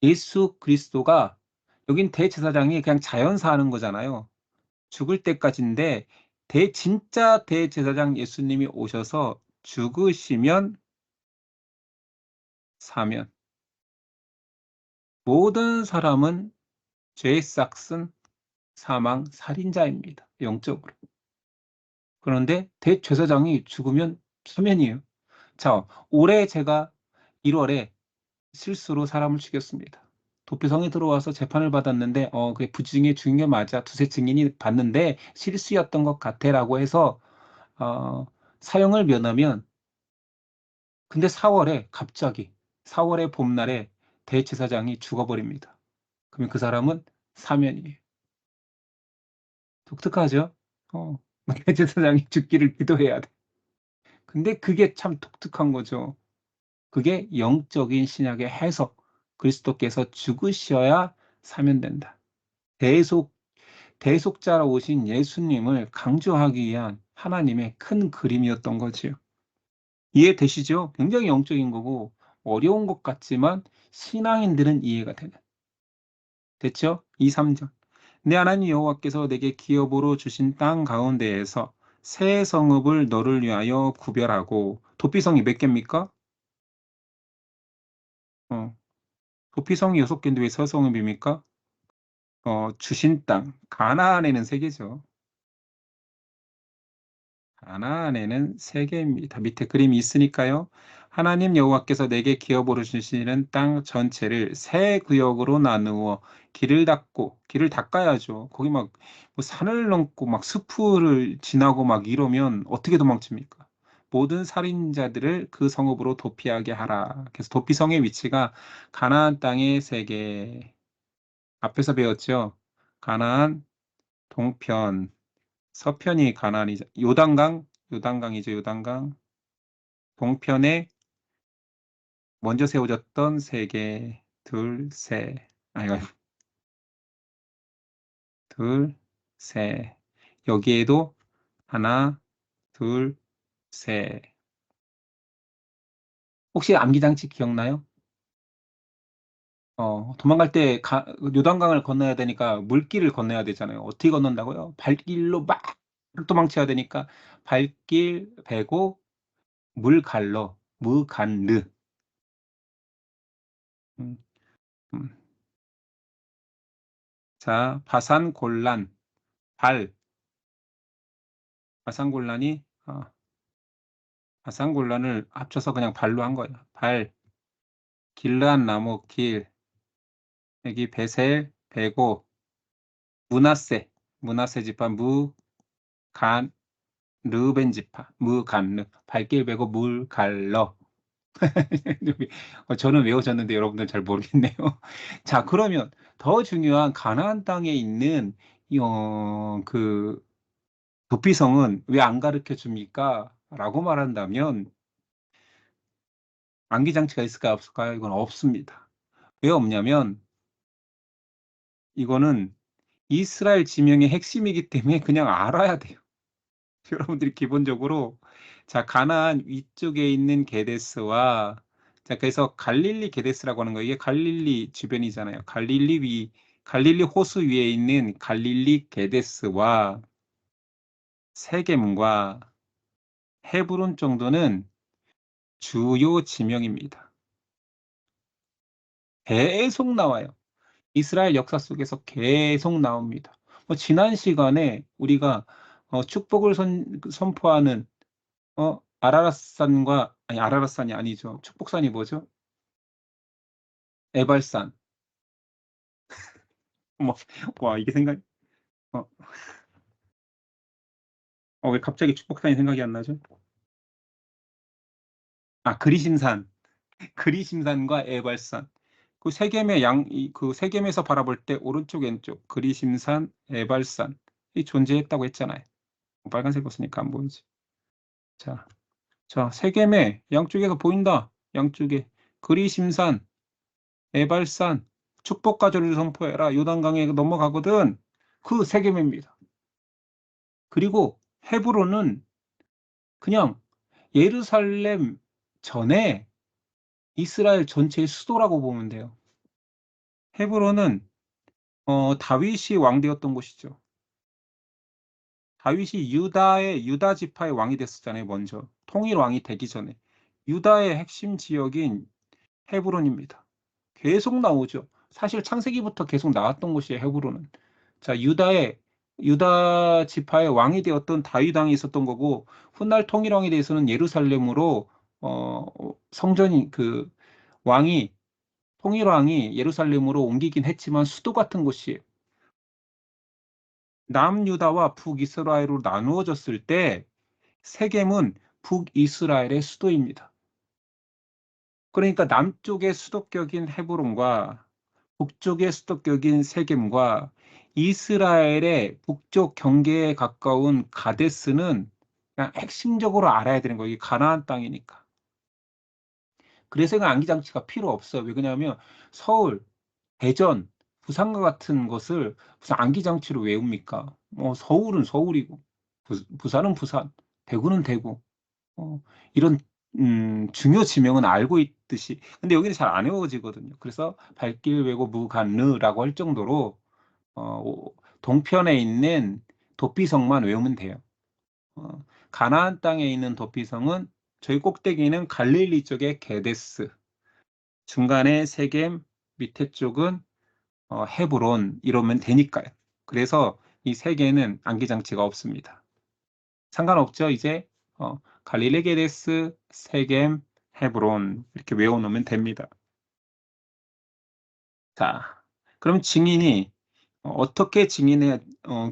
예수 그리스도가, 여긴 대제사장이 그냥 자연사 하는 거잖아요. 죽을 때까지인데 진짜 대제사장 예수님이 오셔서 죽으시면 사면, 모든 사람은 죄의 싹슨 사망 살인자입니다. 영적으로. 그런데 대제사장이 죽으면 사면이에요. 자, 올해 제가 1월에 실수로 사람을 죽였습니다. 도피성에 들어와서 재판을 받았는데 그게 부증에 죽인 게 맞아. 두세 증인이 봤는데 실수였던 것 같아라고 해서 사형을 면하면, 근데 4월에 갑자기 4월의 봄날에 대제사장이 죽어버립니다. 그러면 그 사람은 사면이에요. 독특하죠? 어, 대제사장이 죽기를 기도해야 돼. 근데 그게 참 독특한 거죠. 그게 영적인 신약의 해석. 그리스도께서 죽으셔야 사면된다. 대속, 대속자로 오신 예수님을 강조하기 위한 하나님의 큰 그림이었던 거지요. 이해되시죠? 굉장히 영적인 거고 어려운 것 같지만 신앙인들은 이해가 되는. 됐죠? 2, 3절. 내 하나님 여호와께서 내게 기업으로 주신 땅 가운데에서 새 성읍을 너를 위하여 구별하고, 도피성이 몇 개입니까? 어, 도피성이 6개인데 왜 새 성읍입니까? 주신 땅, 가나안에는 3개죠. 가나안에는 3개입니다. 밑에 그림이 있으니까요. 하나님 여호와께서 내게 기업으로 주시는 땅 전체를 세 구역으로 나누어 길을 닦고, 길을 닦아야죠. 거기 뭐 산을 넘고 막 숲을 지나고 막 이러면 어떻게 도망칩니까? 모든 살인자들을 그 성읍으로 도피하게 하라. 그래서 도피성의 위치가 가나안 땅의 3개. 앞에서 배웠죠. 가나안 동편, 서편이 가나안이죠. 요단강이죠. 요단강. 동편에 먼저 세워졌던 3개, 둘, 셋. 아이고, 둘, 셋. 여기에도 하나, 둘, 셋. 혹시 암기장치 기억나요? 도망갈 때 요단강을 건너야 되니까 물길을 건너야 되잖아요. 어떻게 건넌다고요? 발길로 막 도망쳐야 되니까 발길 베고 물 갈러, 무간르. 음, 음. 자, 바산곤란, 발. 바산곤란이 바산곤란을 합쳐서 그냥 발로 한 거예요. 발, 길르한 나무 길, 여기 베셀, 베고, 문하세, 문하세 지파, 간, 르벤 지파, 무간르, 발길 베고 물 갈러. 저는 외워졌는데 여러분들 잘 모르겠네요. 자, 그러면 더 중요한 가나안 땅에 있는 그 도피성은 왜 안 가르쳐 줍니까? 라고 말한다면 암기 장치가 있을까요? 없을까요? 이건 없습니다. 왜 없냐면 이거는 이스라엘 지명의 핵심이기 때문에 그냥 알아야 돼요. 여러분들이 기본적으로 자, 가나안 위쪽에 있는 게데스와 자, 그래서 갈릴리 게데스라고 하는 거예요. 이게 갈릴리 주변이잖아요. 갈릴리 호수 위에 있는 갈릴리 게데스와 세겜과 헤브론 정도는 주요 지명입니다. 계속 나와요. 이스라엘 역사 속에서 계속 나옵니다. 지난 시간에 우리가 축복을 선포하는 아라랏산과 아니 아라랏산이 아니죠. 축복산이 뭐죠? 에발산. 뭐, 와 이게 생각 어, 왜 갑자기 축복산이 생각이 안 나죠? 그리심산. 그리심산과 에발산. 그 세겜의 그 세겜에서 바라볼 때 오른쪽 왼쪽 그리심산, 에발산 이 존재했다고 했잖아요. 빨간색 옷으니까 안 보이지. 자, 세겜의 양쪽에서 보인다. 양쪽에 그리심산, 에발산, 축복과제를 선포해라. 요단강에 넘어가거든. 그 세겜입니다. 그리고 헤브론은 그냥 예루살렘 전에 이스라엘 전체의 수도라고 보면 돼요. 헤브론은 다윗이 왕되었던 곳이죠. 다윗이 유다 지파의 왕이 됐었잖아요. 먼저 통일 왕이 되기 전에 유다의 핵심 지역인 헤브론입니다. 계속 나오죠. 사실 창세기부터 계속 나왔던 곳이에요. 헤브론은. 자, 유다 지파의 왕이 되었던 다윗 왕이 있었던 거고 훗날 통일 왕에 대해서는 예루살렘으로 성전이 그 왕이 통일 왕이 예루살렘으로 옮기긴 했지만 수도 같은 곳이에요. 남유다와 북이스라엘로 나누어졌을 때 세겜은 북이스라엘의 수도입니다. 그러니까 남쪽의 수도격인 헤브론과 북쪽의 수도격인 세겜과 이스라엘의 북쪽 경계에 가까운 가데스는 그냥 핵심적으로 알아야 되는 거예요. 이게 가나안 땅이니까. 그래서 그 암기장치가 필요 없어요. 왜 그러냐면 서울, 대전, 부산과 같은 것을 무슨 암기장치로 외웁니까? 서울은 서울이고 부산은 부산, 대구는 대구. 이런 중요 지명은 알고 있듯이 근데 여기는 잘 안 외워지거든요. 그래서 발길 외고 무간르라고 할 정도로 동편에 있는 도피성만 외우면 돼요. 가나안 땅에 있는 도피성은 저희 꼭대기는 갈릴리 쪽의 게데스, 중간에 세겜, 밑에 쪽은 헤브론 이러면 되니까요. 그래서 이 세 개는 암기장치가 없습니다. 상관없죠. 이제 갈릴리 게데스, 세겜, 헤브론 이렇게 외워놓으면 됩니다. 자, 그럼 증인이 어떻게 증인의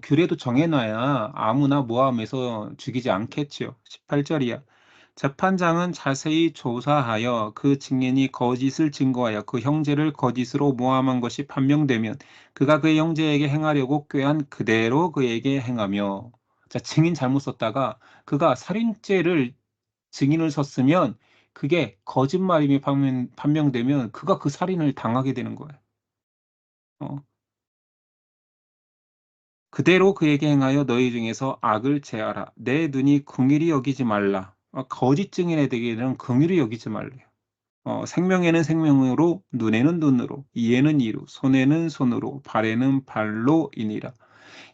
규례도 정해놔야 아무나 모함해서 죽이지 않겠죠. 18절이야. 재판장은 자세히 조사하여 그 증인이 거짓을 증거하여 그 형제를 거짓으로 모함한 것이 판명되면 그가 그의 형제에게 행하려고 꾀한 그대로 그에게 행하며 자, 증인 잘못 썼다가 그가 살인죄를 증인을 섰으면 그게 거짓말임이 판명되면 그가 그 살인을 당하게 되는 거예요. 어, 그대로 그에게 행하여 너희 중에서 악을 제하라. 내 눈이 긍휼히 여기지 말라. 거짓 증인에 대해는 긍휼히 여기지 말래요. 생명에는 생명으로, 눈에는 눈으로, 이에는 이로, 손에는 손으로, 발에는 발로이니라.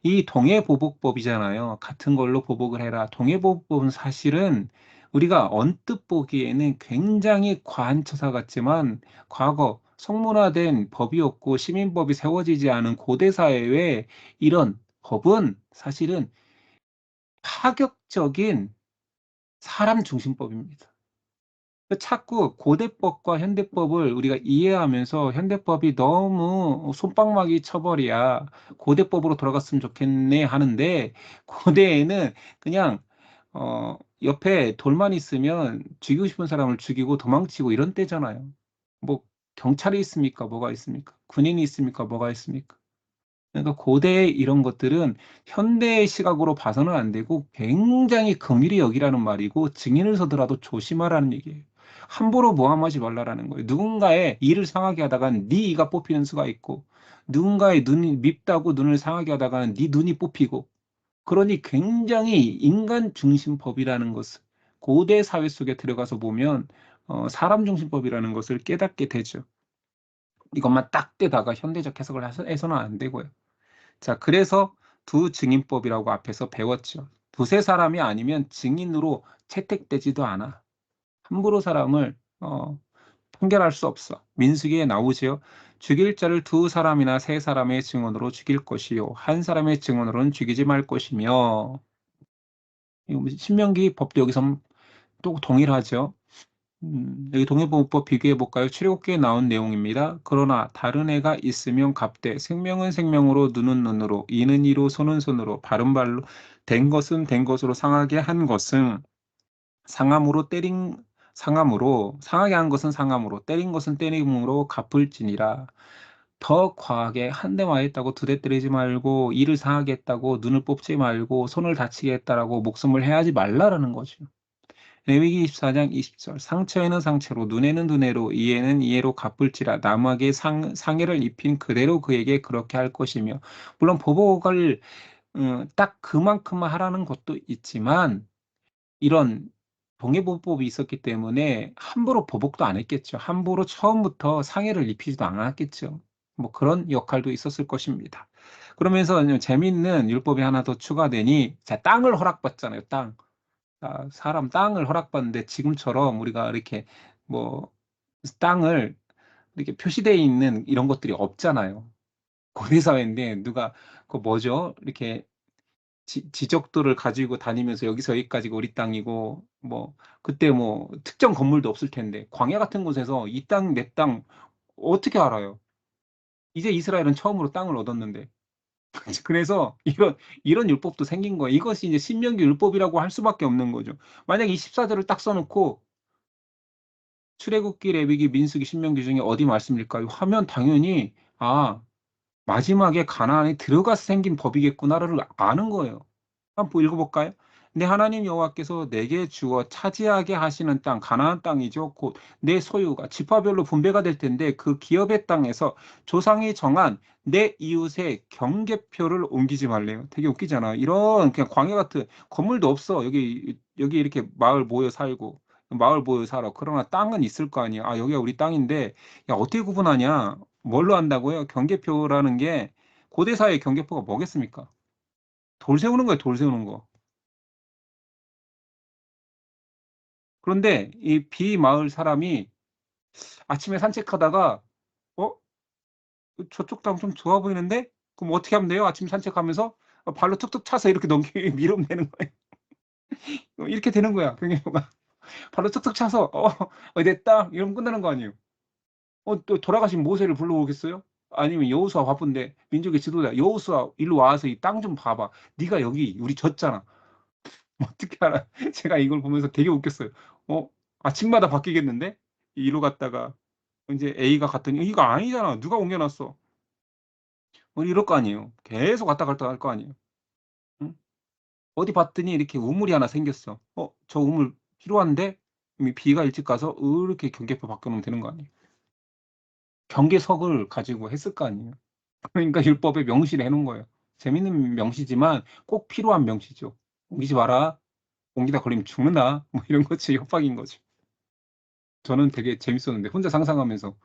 이 동해보복법이잖아요. 같은 걸로 보복을 해라. 동해보복법은 사실은 우리가 언뜻 보기에는 굉장히 과한 처사 같지만 과거 성문화된 법이었고 시민법이 세워지지 않은 고대 사회에 이런 법은 사실은 파격적인 사람 중심법입니다. 자꾸 고대법과 현대법을 우리가 이해하면서 현대법이 너무 솜방망이 처벌이야. 고대법으로 돌아갔으면 좋겠네 하는데 고대에는 그냥 옆에 돌만 있으면 죽이고 싶은 사람을 죽이고 도망치고 이런 때잖아요. 뭐 경찰이 있습니까? 뭐가 있습니까? 군인이 있습니까? 뭐가 있습니까? 그러니까 고대의 이런 것들은 현대의 시각으로 봐서는 안 되고 굉장히 긍휼히 여기라는 말이고 증인을 서더라도 조심하라는 얘기예요. 함부로 모함하지 말라라는 거예요. 누군가의 이를 상하게 하다가는 네 이가 뽑히는 수가 있고 누군가의 눈이 밉다고 눈을 상하게 하다가는 네 눈이 뽑히고 그러니 굉장히 인간 중심법이라는 것을 고대 사회 속에 들어가서 보면 사람 중심법이라는 것을 깨닫게 되죠. 이것만 딱 떼다가 현대적 해석을 해서는 안 되고요. 자, 그래서 두 증인법이라고 앞에서 배웠죠. 두세 사람이 아니면 증인으로 채택되지도 않아. 함부로 사람을 판결할 수 없어. 민수기에 나오지요. 죽일 자를 두 사람이나 세 사람의 증언으로 죽일 것이요 한 사람의 증언으로는 죽이지 말 것이며. 신명기 법도 여기서 또 동일하죠. 여기 동해보호법 비교해 볼까요? 출애굽기에 나온 내용입니다. 그러나 다른 애가 있으면 갚되 생명은 생명으로 눈은 눈으로 이는 이로 손은 손으로 발은 발로 된 것은 된 것으로 상하게 한 것은 상함으로 때린 상함으로 상하게 한 것은 상함으로 때린 것은 때림으로 갚을지니라. 더 과하게 한 대 맞았다고 두 대 때리지 말고 이를 상하게 했다고 눈을 뽑지 말고 손을 다치게 했다라고 목숨을 해하지 말라라는 거죠. 레위기 24장 20절 상처에는 상처로 눈에는 눈으로 이에는 이에로 갚을지라 남에게 상해를 입힌 그대로 그에게 그렇게 할 것이며 물론 보복을 딱 그만큼만 하라는 것도 있지만 이런 동해보복법이 있었기 때문에 함부로 보복도 안 했겠죠. 함부로 처음부터 상해를 입히지도 않았겠죠. 뭐 그런 역할도 있었을 것입니다. 그러면서 재미있는 율법이 하나 더 추가되니 자 땅을 허락받잖아요. 땅. 사람 땅을 허락받는데 지금처럼 우리가 이렇게 뭐 땅을 이렇게 표시되어 있는 이런 것들이 없잖아요. 고대 사회인데 누가 그 뭐죠? 이렇게 지적도를 가지고 다니면서 여기서 여기까지가 우리 땅이고 뭐 그때 뭐 특정 건물도 없을 텐데 광야 같은 곳에서 이 땅 내 땅 어떻게 알아요? 이제 이스라엘은 처음으로 땅을 얻었는데 그래서 이런 율법도 생긴 거예요. 이것이 이제 신명기 율법이라고 할 수밖에 없는 거죠. 만약에 이 14절을 딱 써 놓고 출애굽기, 레위기, 민수기, 신명기 중에 어디 말씀일까요? 하면 당연히 마지막에 가나안에 들어가서 생긴 법이겠구나를 아는 거예요. 한번 읽어 볼까요? 내 하나님 여호와께서 내게 주어 차지하게 하시는 땅 가나안 땅이죠. 곧 내 소유가 지파별로 분배가 될 텐데 그 기업의 땅에서 조상이 정한 내 이웃의 경계표를 옮기지 말래요. 되게 웃기잖아. 이런 그냥 광야 같은 건물도 없어. 여기 이렇게 마을 모여 살고 마을 모여 살아. 그러나 땅은 있을 거 아니야. 여기가 우리 땅인데 야 어떻게 구분하냐? 뭘로 한다고요? 경계표라는 게 고대 사회의 경계표가 뭐겠습니까? 돌 세우는 거예요, 돌 세우는 거. 그런데 이 비마을 사람이 아침에 산책하다가 '어 저쪽 땅 좀 좋아 보이는데?' 그럼 어떻게 하면 돼요? 아침 산책하면서 발로 툭툭 차서 이렇게 넘기 밀으면 되는 거예요. 이렇게 되는 거야 경계표가. 발로 툭툭 차서 내 땅 이러면 끝나는 거 아니에요. 또 돌아가신 모세를 불러오겠어요? 아니면 여호수아 바쁜데 민족의 지도자 "여호수아 일로 와서 이 땅 좀 봐 봐. 네가 여기 우리 졌잖아." 어떻게 알아? 제가 이걸 보면서 되게 웃겼어요. 어 아침마다 바뀌겠는데? 이로 갔다가 인제 A가 갔더니 "이거 아니잖아. 누가 옮겨 놨어." 이럴 거 아니에요. 계속 왔다 갔다 할 거 아니에요. 응? 어디 봤더니 이렇게 우물이 하나 생겼어. 저 우물 필요한데? 이미 B가 일찍 가서 이렇게 경계표 바꿔 놓으면 되는 거 아니에요. 경계석을 가지고 했을 거 아니에요. 그러니까 율법에 명시를 해 놓은 거예요. 재밌는 명시지만 꼭 필요한 명시죠. "옮기지 마라. 옮기다 걸리면 죽는다." 뭐 이런 거지 협박인 거죠. 저는 되게 재밌었는데 혼자 상상하면서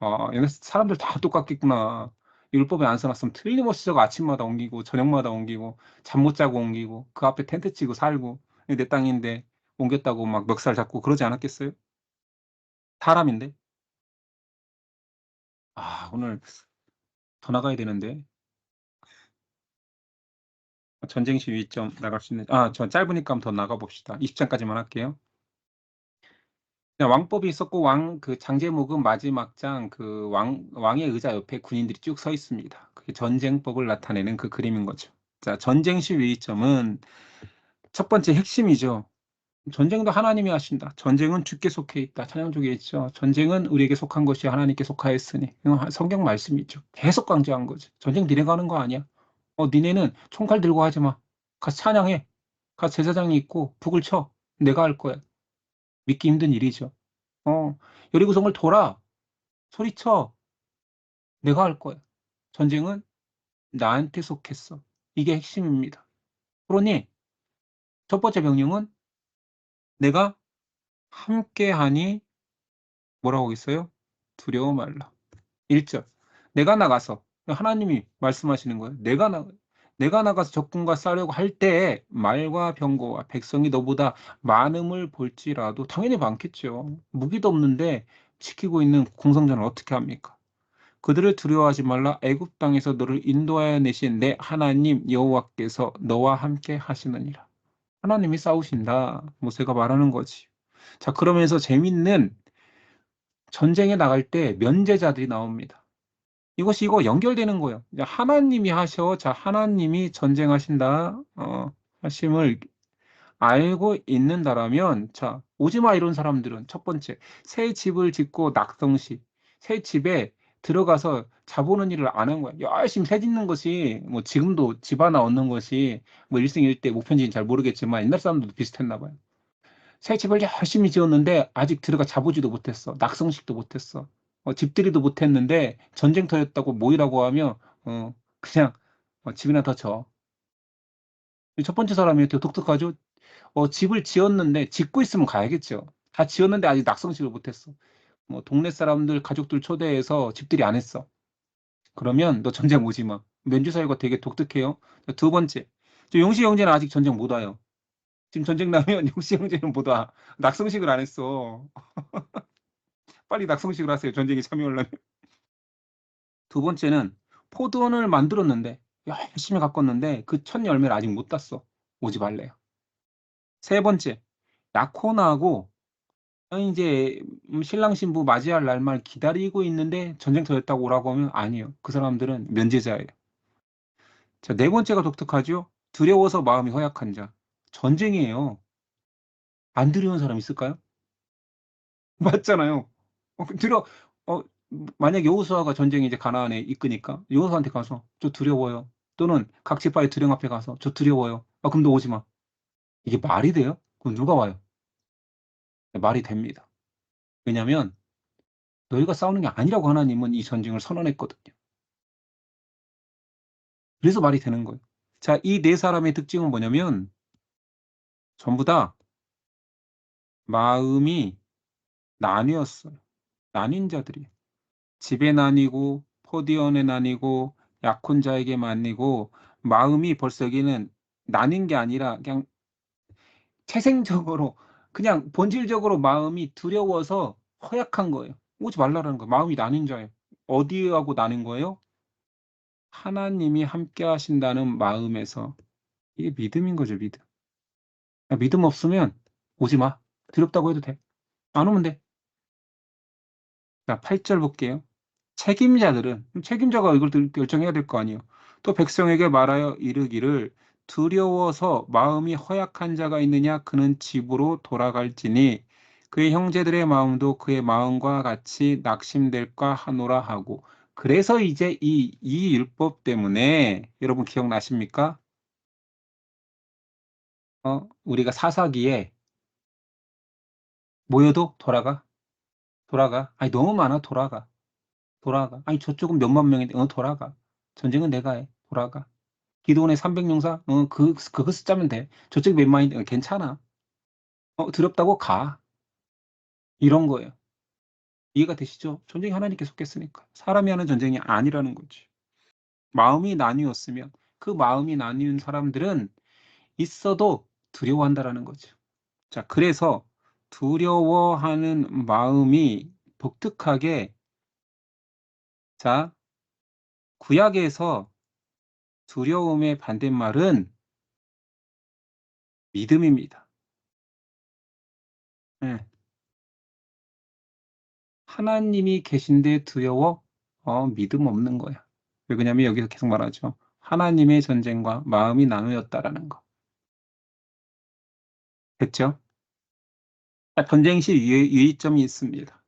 '아 얘네 사람들 다 똑같겠구나. 율법에 안 써 놨으면 틀림없이 저거 아침마다 옮기고 저녁마다 옮기고 잠 못 자고 옮기고 그 앞에 텐트 치고 살고 이게 내 땅인데 옮겼다고 막 멱살 잡고 그러지 않았겠어요? 사람인데. 오늘 더 나가야 되는데. 전쟁 시위점 나갈 수 있는 저 짧으니까 한번 더 나가 봅시다. 20 장까지만 할게요. 그냥 왕법이 있었고 그 장제목은 마지막 장 그 왕의 의자 옆에 군인들이 쭉 서 있습니다. 그게 전쟁법을 나타내는 그 그림인 거죠. 자, 전쟁 시위점은 첫 번째 핵심이죠. 전쟁도 하나님이 하신다. 전쟁은 주께 속해 있다. 찬양적에 있죠. 전쟁은 우리에게 속한 것이 하나님께 속하였으니. 이건 성경 말씀이죠. 계속 강조한 거죠. 전쟁 니네가 하는 거 아니야. 니네는 총칼 들고 하지 마. 가서 찬양해. 가서 제사장이 있고 북을 쳐. 내가 할 거야. 믿기 힘든 일이죠. 여리고성을 돌아. 소리쳐. 내가 할 거야. 전쟁은 나한테 속했어. 이게 핵심입니다. 그러니 첫 번째 명령은 내가 함께하니 뭐라고 했어요? 두려워 말라. 1 절. 내가 나가서 하나님이 말씀하시는 거예요. 내가 나가서 적군과 싸우려고 할 때에 말과 병거와 백성이 너보다 많음을 볼지라도 당연히 많겠죠. 무기도 없는데 지키고 있는 공성전을 어떻게 합니까? 그들을 두려워하지 말라. 애굽 땅에서 너를 인도하여 내신 내 하나님 여호와께서 너와 함께 하시느니라. 하나님이 싸우신다. 모세가 말하는 거지. 자, 그러면서 재밌는 전쟁에 나갈 때 면제자들이 나옵니다. 이거 연결되는 거예요. 이제 하나님이 하셔. 자, 하나님이 전쟁하신다. 하심을 알고 있는다라면 자, 오지 마 이런 사람들은 첫 번째 새 집을 짓고 낙성시 새 집에 들어가서 자보는 일을 안 한 거야. 열심히 새 짓는 것이 뭐 지금도 집 하나 얻는 것이 뭐 일생일대 목표인지는 잘 모르겠지만 옛날 사람들도 비슷했나 봐요. 새 집을 열심히 지었는데 아직 들어가 자보지도 못했어. 낙성식도 못했어. 집들이도 못했는데 전쟁터였다고 모이라고 하면 그냥 집이나 더 져. 첫 번째 사람이 되게 독특하죠. 집을 지었는데 짓고 있으면 가야겠죠. 다 지었는데 아직 낙성식을 못했어. 뭐 동네 사람들 가족들 초대해서 집들이 안 했어. 그러면 너 전쟁 오지 마. 민주사회가 되게 독특해요. 두 번째, 용씨 형제는 아직 전쟁 못 와요. 지금 전쟁 나면 용씨 형제는 못 와. 낙성식을 안 했어. 빨리 낙성식을 하세요. 전쟁에 참여하려면. 두 번째는 포도원을 만들었는데 열심히 가꿨는데 그 첫 열매를 아직 못 땄어. 오지 말래요. 세 번째, 약혼하고 이제 신랑 신부 맞이할 날만 기다리고 있는데 전쟁터였다고 오라고 하면 아니에요. 그 사람들은 면제자예요. 자, 네 번째가 독특하죠. 두려워서 마음이 허약한 자. 전쟁이에요. 안 두려운 사람 있을까요? 맞잖아요. 두려 어 만약 여호수아가 전쟁에 이제 가나안에 이끄니까 여호수아한테 가서 "저 두려워요." 또는 각지파의 두령 앞에 가서 "저 두려워요." 그럼 너 오지 마." 이게 말이 돼요? 그럼 누가 와요? 네, 말이 됩니다. 왜냐면 너희가 싸우는 게 아니라고 하나님은 이 전쟁을 선언했거든요. 그래서 말이 되는 거예요. 자, 이 네 사람의 특징은 뭐냐면 전부 다 마음이 나뉘었어요. 나뉜 자들이에요. 집에 나뉘고 포디언에 나뉘고 약혼자에게 나뉘고 마음이 벌써 여기는 나뉜 게 아니라 그냥 태생적으로 그냥 본질적으로 마음이 두려워서 허약한 거예요. 오지 말라라는 거예요. 마음이 나뉜 자예요. 어디하고 나뉜 거예요? 하나님이 함께 하신다는 마음에서. 이게 믿음인 거죠, 믿음. 믿음 없으면 오지 마. 두렵다고 해도 돼. 안 오면 돼. 자, 8절 볼게요. 책임자들은 책임자가 이걸 결정해야 될 거 아니에요. 또 백성에게 말하여 이르기를 두려워서 마음이 허약한 자가 있느냐 그는 집으로 돌아갈지니 그의 형제들의 마음도 그의 마음과 같이 낙심될까 하노라 하고. 그래서 이제 이 율법 때문에 여러분 기억나십니까? 우리가 사사기에 모여도 돌아가, 돌아가. 아니 너무 많아 돌아가, 돌아가. 아니 저쪽은 몇만 명인데 돌아가. 전쟁은 내가 해. 돌아가. 기도원의 300용사? 그거 숫자면 돼. 저쪽 몇 마인드 괜찮아. 두렵다고 가. 이런 거예요. 이해가 되시죠? 전쟁이 하나님께 속했으니까. 사람이 하는 전쟁이 아니라는 거지. 마음이 나뉘었으면 그 마음이 나뉘은 사람들은 있어도 두려워한다라는 거죠. 자, 그래서 두려워하는 마음이 독특하게, 자, 구약에서 두려움의 반대말은 믿음입니다. 예. 하나님이 계신데 두려워? 믿음 없는 거야. 왜 그러냐면 여기서 계속 말하죠. 하나님의 전쟁과 마음이 나누었다라는 거. 됐죠? 전쟁 시 유의점이 있습니다.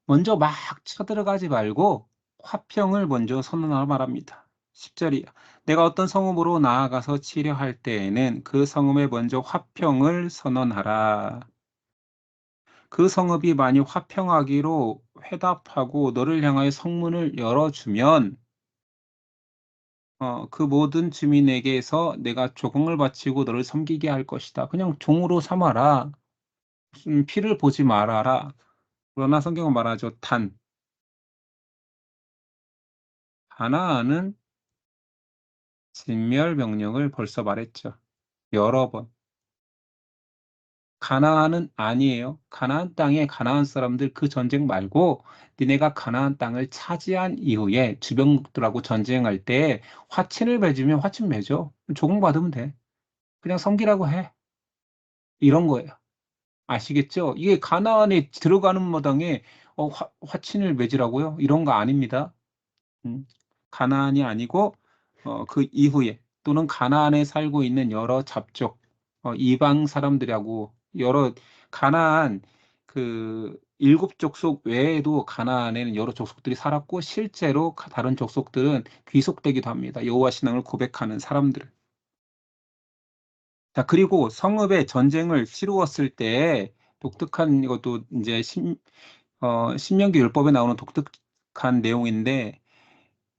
먼저 막 쳐들어가지 말고 화평을 먼저 선언하라 말합니다. 10절이야. 내가 어떤 성읍으로 나아가서 치려할 때에는 그 성읍에 먼저 화평을 선언하라. 그 성읍이 만일 화평하기로 회답하고 너를 향하여 성문을 열어주면 그 모든 주민에게서 내가 조공을 바치고 너를 섬기게 할 것이다. 그냥 종으로 삼아라. 피를 보지 말아라. 그러나 성경은 말하죠. 가나안은 진멸 명령을 벌써 말했죠. 여러 번. 가나안은 아니에요. 가나안 땅에 가나안 사람들 그 전쟁 말고 니네가 가나안 땅을 차지한 이후에 주변국들하고 전쟁할 때 화친을 맺으면 화친 맺어. 조공받으면 돼. 그냥 섬기라고 해. 이런 거예요. 아시겠죠? 이게 가나안에 들어가는 마당에 화친을 맺으라고요? 이런 거 아닙니다. 음, 가나안이 아니고 그 이후에 또는 가나안에 살고 있는 여러 잡족, 이방 사람들하고 여러 가나안 그 일곱 족속 외에도 가나안에는 여러 족속들이 살았고 실제로 다른 족속들은 귀속되기도 합니다. 여호와 신앙을 고백하는 사람들. 자, 그리고 성읍에 전쟁을 치루었을 때 독특한 이것도 이제 신명기 율법에 나오는 독특한 내용인데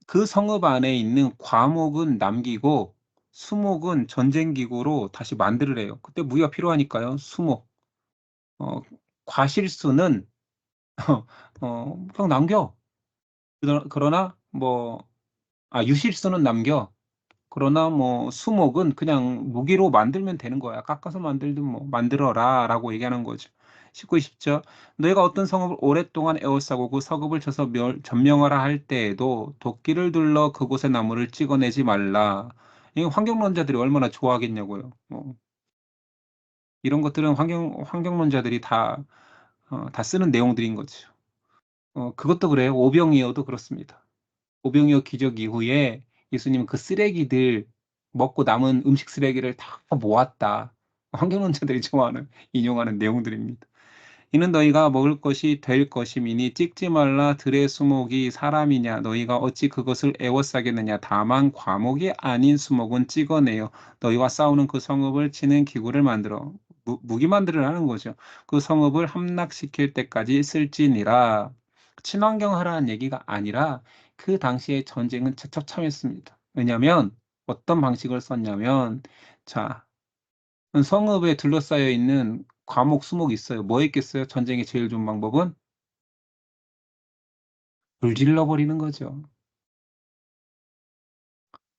그 성읍 안에 있는 과목은 남기고 수목은 전쟁기구로 다시 만들으래요. 그때 무기가 필요하니까요. 수목. 어, 과실수는 그냥 남겨. 그러나 유실수는 남겨. 그러나 수목은 그냥 무기로 만들면 되는 거야. 깎아서 만들든 만들어라라고 얘기하는 거죠. 19, 20절. 너희가 어떤 성읍을 오랫동안 에워싸고 그 성읍을 쳐서 점령하라 할 때에도 도끼를 둘러 그곳의 나무를 찍어내지 말라. 이 환경론자들이 얼마나 좋아하겠냐고요. 이런 것들은 환경론자들이 다 쓰는 내용들인 거죠. 그것도 그래요. 오병이어도 그렇습니다. 오병이어 기적 이후에 예수님은 그 쓰레기들 먹고 남은 음식 쓰레기를 다 모았다. 환경론자들이 좋아하는 인용하는 내용들입니다. 이는 너희가 먹을 것이 될 것임이니 찍지 말라. 들의 수목이 사람이냐 너희가 어찌 그것을 애워싸겠느냐. 다만 과목이 아닌 수목은 찍어내어 너희와 싸우는 그 성읍을 치는 기구를 만들어 무기 만들으라는 거죠. 그 성읍을 함락시킬 때까지 쓸지니라. 친환경 하라는 얘기가 아니라 그 당시에 전쟁은 처참했습니다. 왜냐하면 어떤 방식을 썼냐면 자 성읍에 둘러싸여 있는 과목, 수목이 있어요. 뭐 있겠어요? 전쟁의 제일 좋은 방법은 불질러 버리는 거죠.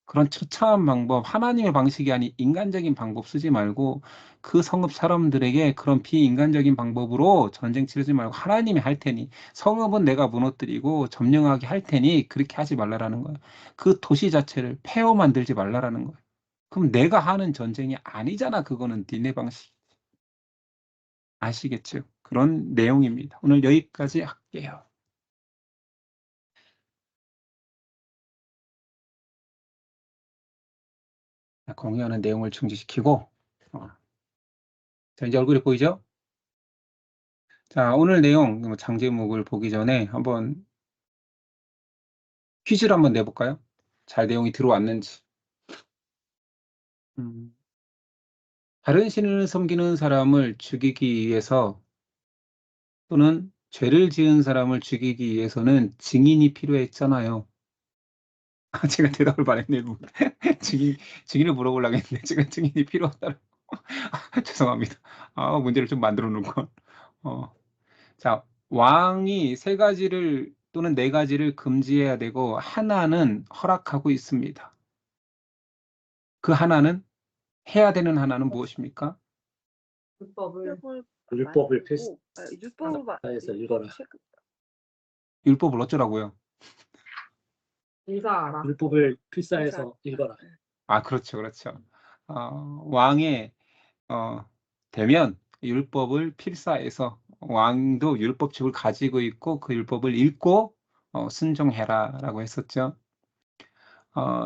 그런 처참한 방법, 하나님의 방식이 아닌 인간적인 방법 쓰지 말고 그 성읍 사람들에게 그런 비인간적인 방법으로 전쟁 치르지 말고 하나님이 할 테니 성읍은 내가 무너뜨리고 점령하게 할 테니 그렇게 하지 말라라는 거예요. 그 도시 자체를 폐허 만들지 말라라는 거예요. 그럼 내가 하는 전쟁이 아니잖아. 그거는 니네 방식. 아시겠죠? 그런 내용입니다. 오늘 여기까지 할게요. 공유하는 내용을 중지시키고 자, 이제 얼굴이 보이죠? 자, 오늘 내용 장제목을 보기 전에 한번 퀴즈를 한번 내볼까요? 잘 내용이 들어왔는지. 음, 다른 신을 섬기는 사람을 죽이기 위해서 또는 죄를 지은 사람을 죽이기 위해서는 증인이 필요했잖아요. 제가 대답을 말했네요. 증인을 물어보려고 했는데 제가 증인이 필요하다고. 죄송합니다. 문제를 좀 만들어 놓은 걸. 자, 왕이 세 가지를 또는 네 가지를 금지해야 되고 하나는 허락하고 있습니다. 그 하나는 해야 되는 하나는 무엇입니까? 율법을 율법을 율법을 필사해서 읽어라. 율법을 어쩌라고요? 인사하라. 율법을 필사해서 읽어라. 그렇죠, 그렇죠. 왕의 되면 율법을 필사해서 왕도 율법책을 가지고 있고 그 율법을 읽고 순종해라라고 했었죠.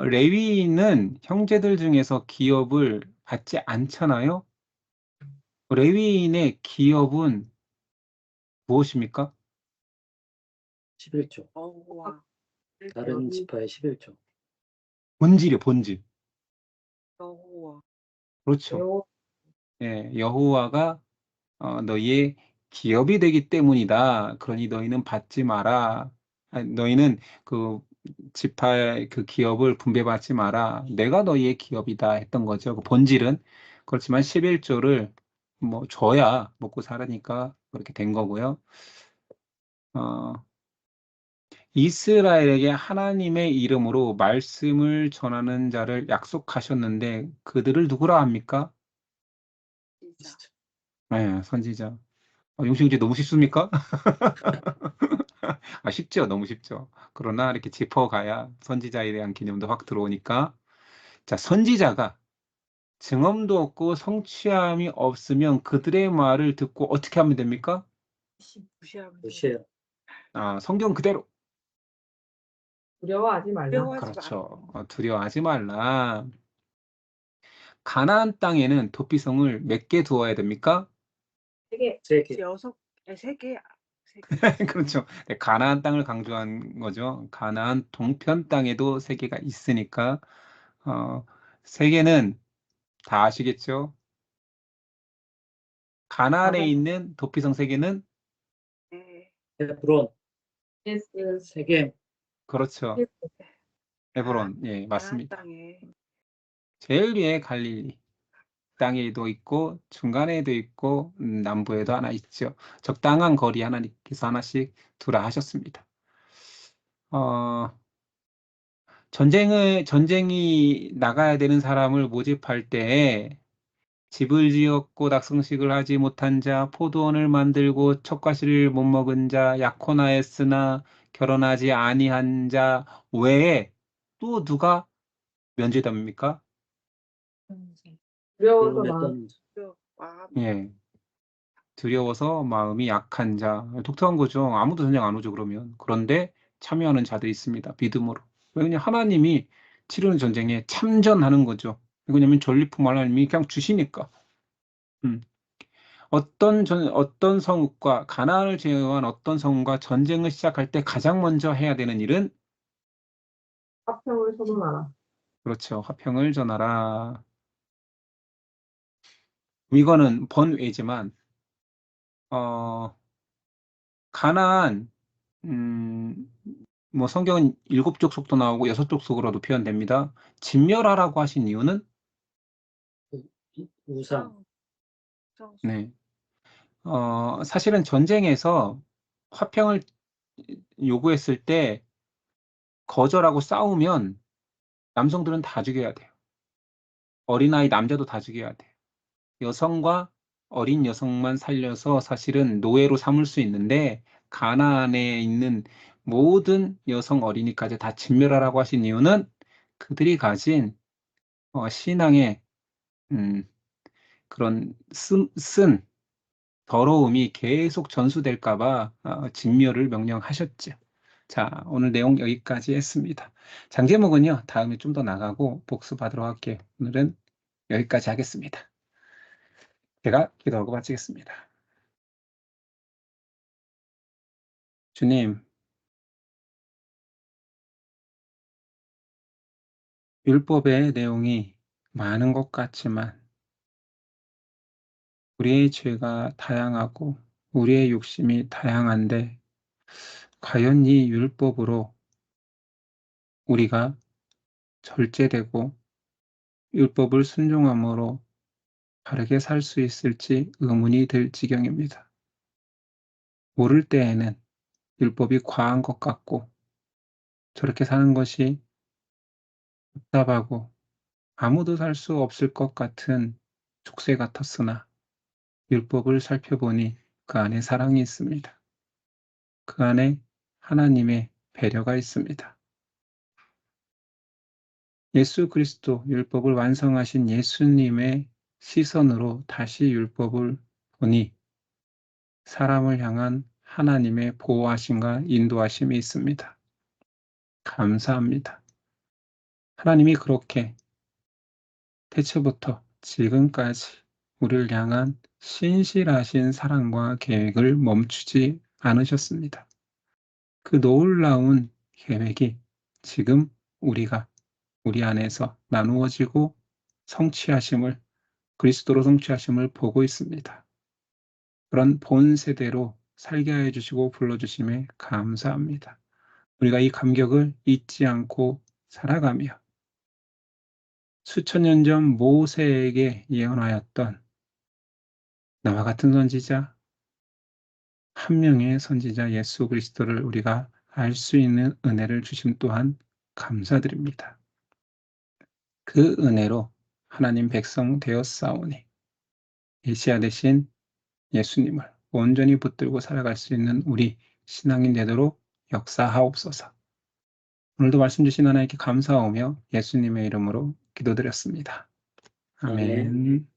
레위인은 형제들 중에서 기업을 받지 않잖아요. 레위인의 기업은 무엇입니까? 11조. 와. 다른 지파의 11조. 본질이요, 본질. 여호와. 그렇죠. 예, 여호와가 너희의 기업이 되기 때문이다. 그러니 너희는 받지 마라. 너희는 그 지파의 그 기업을 분배받지 마라. 내가 너희의 기업이다 했던 거죠. 그 본질은. 그렇지만 11조를 뭐 줘야 먹고 살으니까 그렇게 된 거고요. 어, 이스라엘에게 하나님의 이름으로 말씀을 전하는 자를 약속하셨는데 그들을 누구라 합니까? 네, 선지자. 용식 이제 너무 쉽습니까? 쉽죠. 너무 쉽죠. 그러나 이렇게 짚어가야 선지자에 대한 개념도 확 들어오니까. 자, 선지자가 증언도 없고 성취함이 없으면 그들의 말을 듣고 어떻게 하면 됩니까? 무시해요. 성경 그대로. 두려워하지 말라. 그렇죠. 두려워하지 말라. 가나안 땅에는 도피성을 몇 개 두어야 됩니까? 3개. 3개. 3개. 그렇죠. 네, 가나안 땅을 강조한 거죠. 가나안 동편 땅에도 3개가 있으니까 3개는 다 아시겠죠? 가나안에 있는 도피성 3개는 헤브론. 예스. 세겜. 그렇죠. 헤브론. 예, 맞습니다. 땅에. 제일 위에 갈릴리 땅에도 있고 중간에도 있고 남부에도 하나 있죠. 적당한 거리 하나님께서 하나씩 두라 하셨습니다. 전쟁이 나가야 되는 사람을 모집할 때 집을 지었고 낙성식을 하지 못한 자, 포도원을 만들고 첫 과실을 못 먹은 자, 약혼하였으나 결혼하지 아니한 자 외에 또 누가 면제됩니까? 두려워서 두려움했던 예, 두려워서 마음이 약한 자. 독특한 거죠. 아무도 전쟁 안 오죠, 그러면. 그런데 참여하는 자들이 있습니다. 믿음으로. 왜냐하면 하나님이 치르는 전쟁에 참전하는 거죠. 왜냐하면 전리품 하나님이 그냥 주시니까. 음. 어떤 성읍과 가나안을 제외한 어떤 성과 전쟁을 시작할 때 가장 먼저 해야 되는 일은 화평을 선언하라. 그렇죠. 화평을 전하라. 이거는 번외지만 가나안 뭐 성경은 7족속도 나오고 6족속으로도 표현됩니다. 진멸하라고 하신 이유는 우상. 네. 사실은 전쟁에서 화평을 요구했을 때 거절하고 싸우면 남성들은 다 죽여야 돼요. 어린아이 남자도 다 죽여야 돼요. 여성과 어린 여성만 살려서 사실은 노예로 삼을 수 있는데 가나안에 있는 모든 여성 어린이까지 다 진멸하라고 하신 이유는 그들이 가진 신앙의 그런 쓴 더러움이 계속 전수될까 봐 진멸을 명령하셨죠. 자, 오늘 내용 여기까지 했습니다. 장제목은요, 다음에 좀 더 나가고 복습하도록 할게요. 오늘은 여기까지 하겠습니다. 제가 기도하고 마치겠습니다. 주님, 율법의 내용이 많은 것 같지만 우리의 죄가 다양하고 우리의 욕심이 다양한데 과연 이 율법으로 우리가 절제되고 율법을 순종함으로 바르게 살 수 있을지 의문이 들 지경입니다. 모를 때에는 율법이 과한 것 같고 저렇게 사는 것이 답답하고 아무도 살 수 없을 것 같은 족쇄 같았으나 율법을 살펴보니 그 안에 사랑이 있습니다. 그 안에 하나님의 배려가 있습니다. 예수 그리스도 율법을 완성하신 예수님의 시선으로 다시 율법을 보니 사람을 향한 하나님의 보호하심과 인도하심이 있습니다. 감사합니다. 하나님이 그렇게 태초부터 지금까지 우리를 향한 신실하신 사랑과 계획을 멈추지 않으셨습니다. 그 놀라운 계획이 지금 우리가 우리 안에서 나누어지고 성취하심을 그리스도로 성취하심을 보고 있습니다. 그런 본세대로 살게 해 주시고 불러주심에 감사합니다. 우리가 이 감격을 잊지 않고 살아가며 수천 년 전 모세에게 예언하였던 나와 같은 선지자, 한 명의 선지자 예수 그리스도를 우리가 알 수 있는 은혜를 주심 또한 감사드립니다. 그 은혜로 하나님 백성 되었사오니 메시아 되신 예수님을 온전히 붙들고 살아갈 수 있는 우리 신앙인 되도록 역사하옵소서. 오늘도 말씀 주신 하나님께 감사하오며 예수님의 이름으로 기도드렸습니다. 아멘.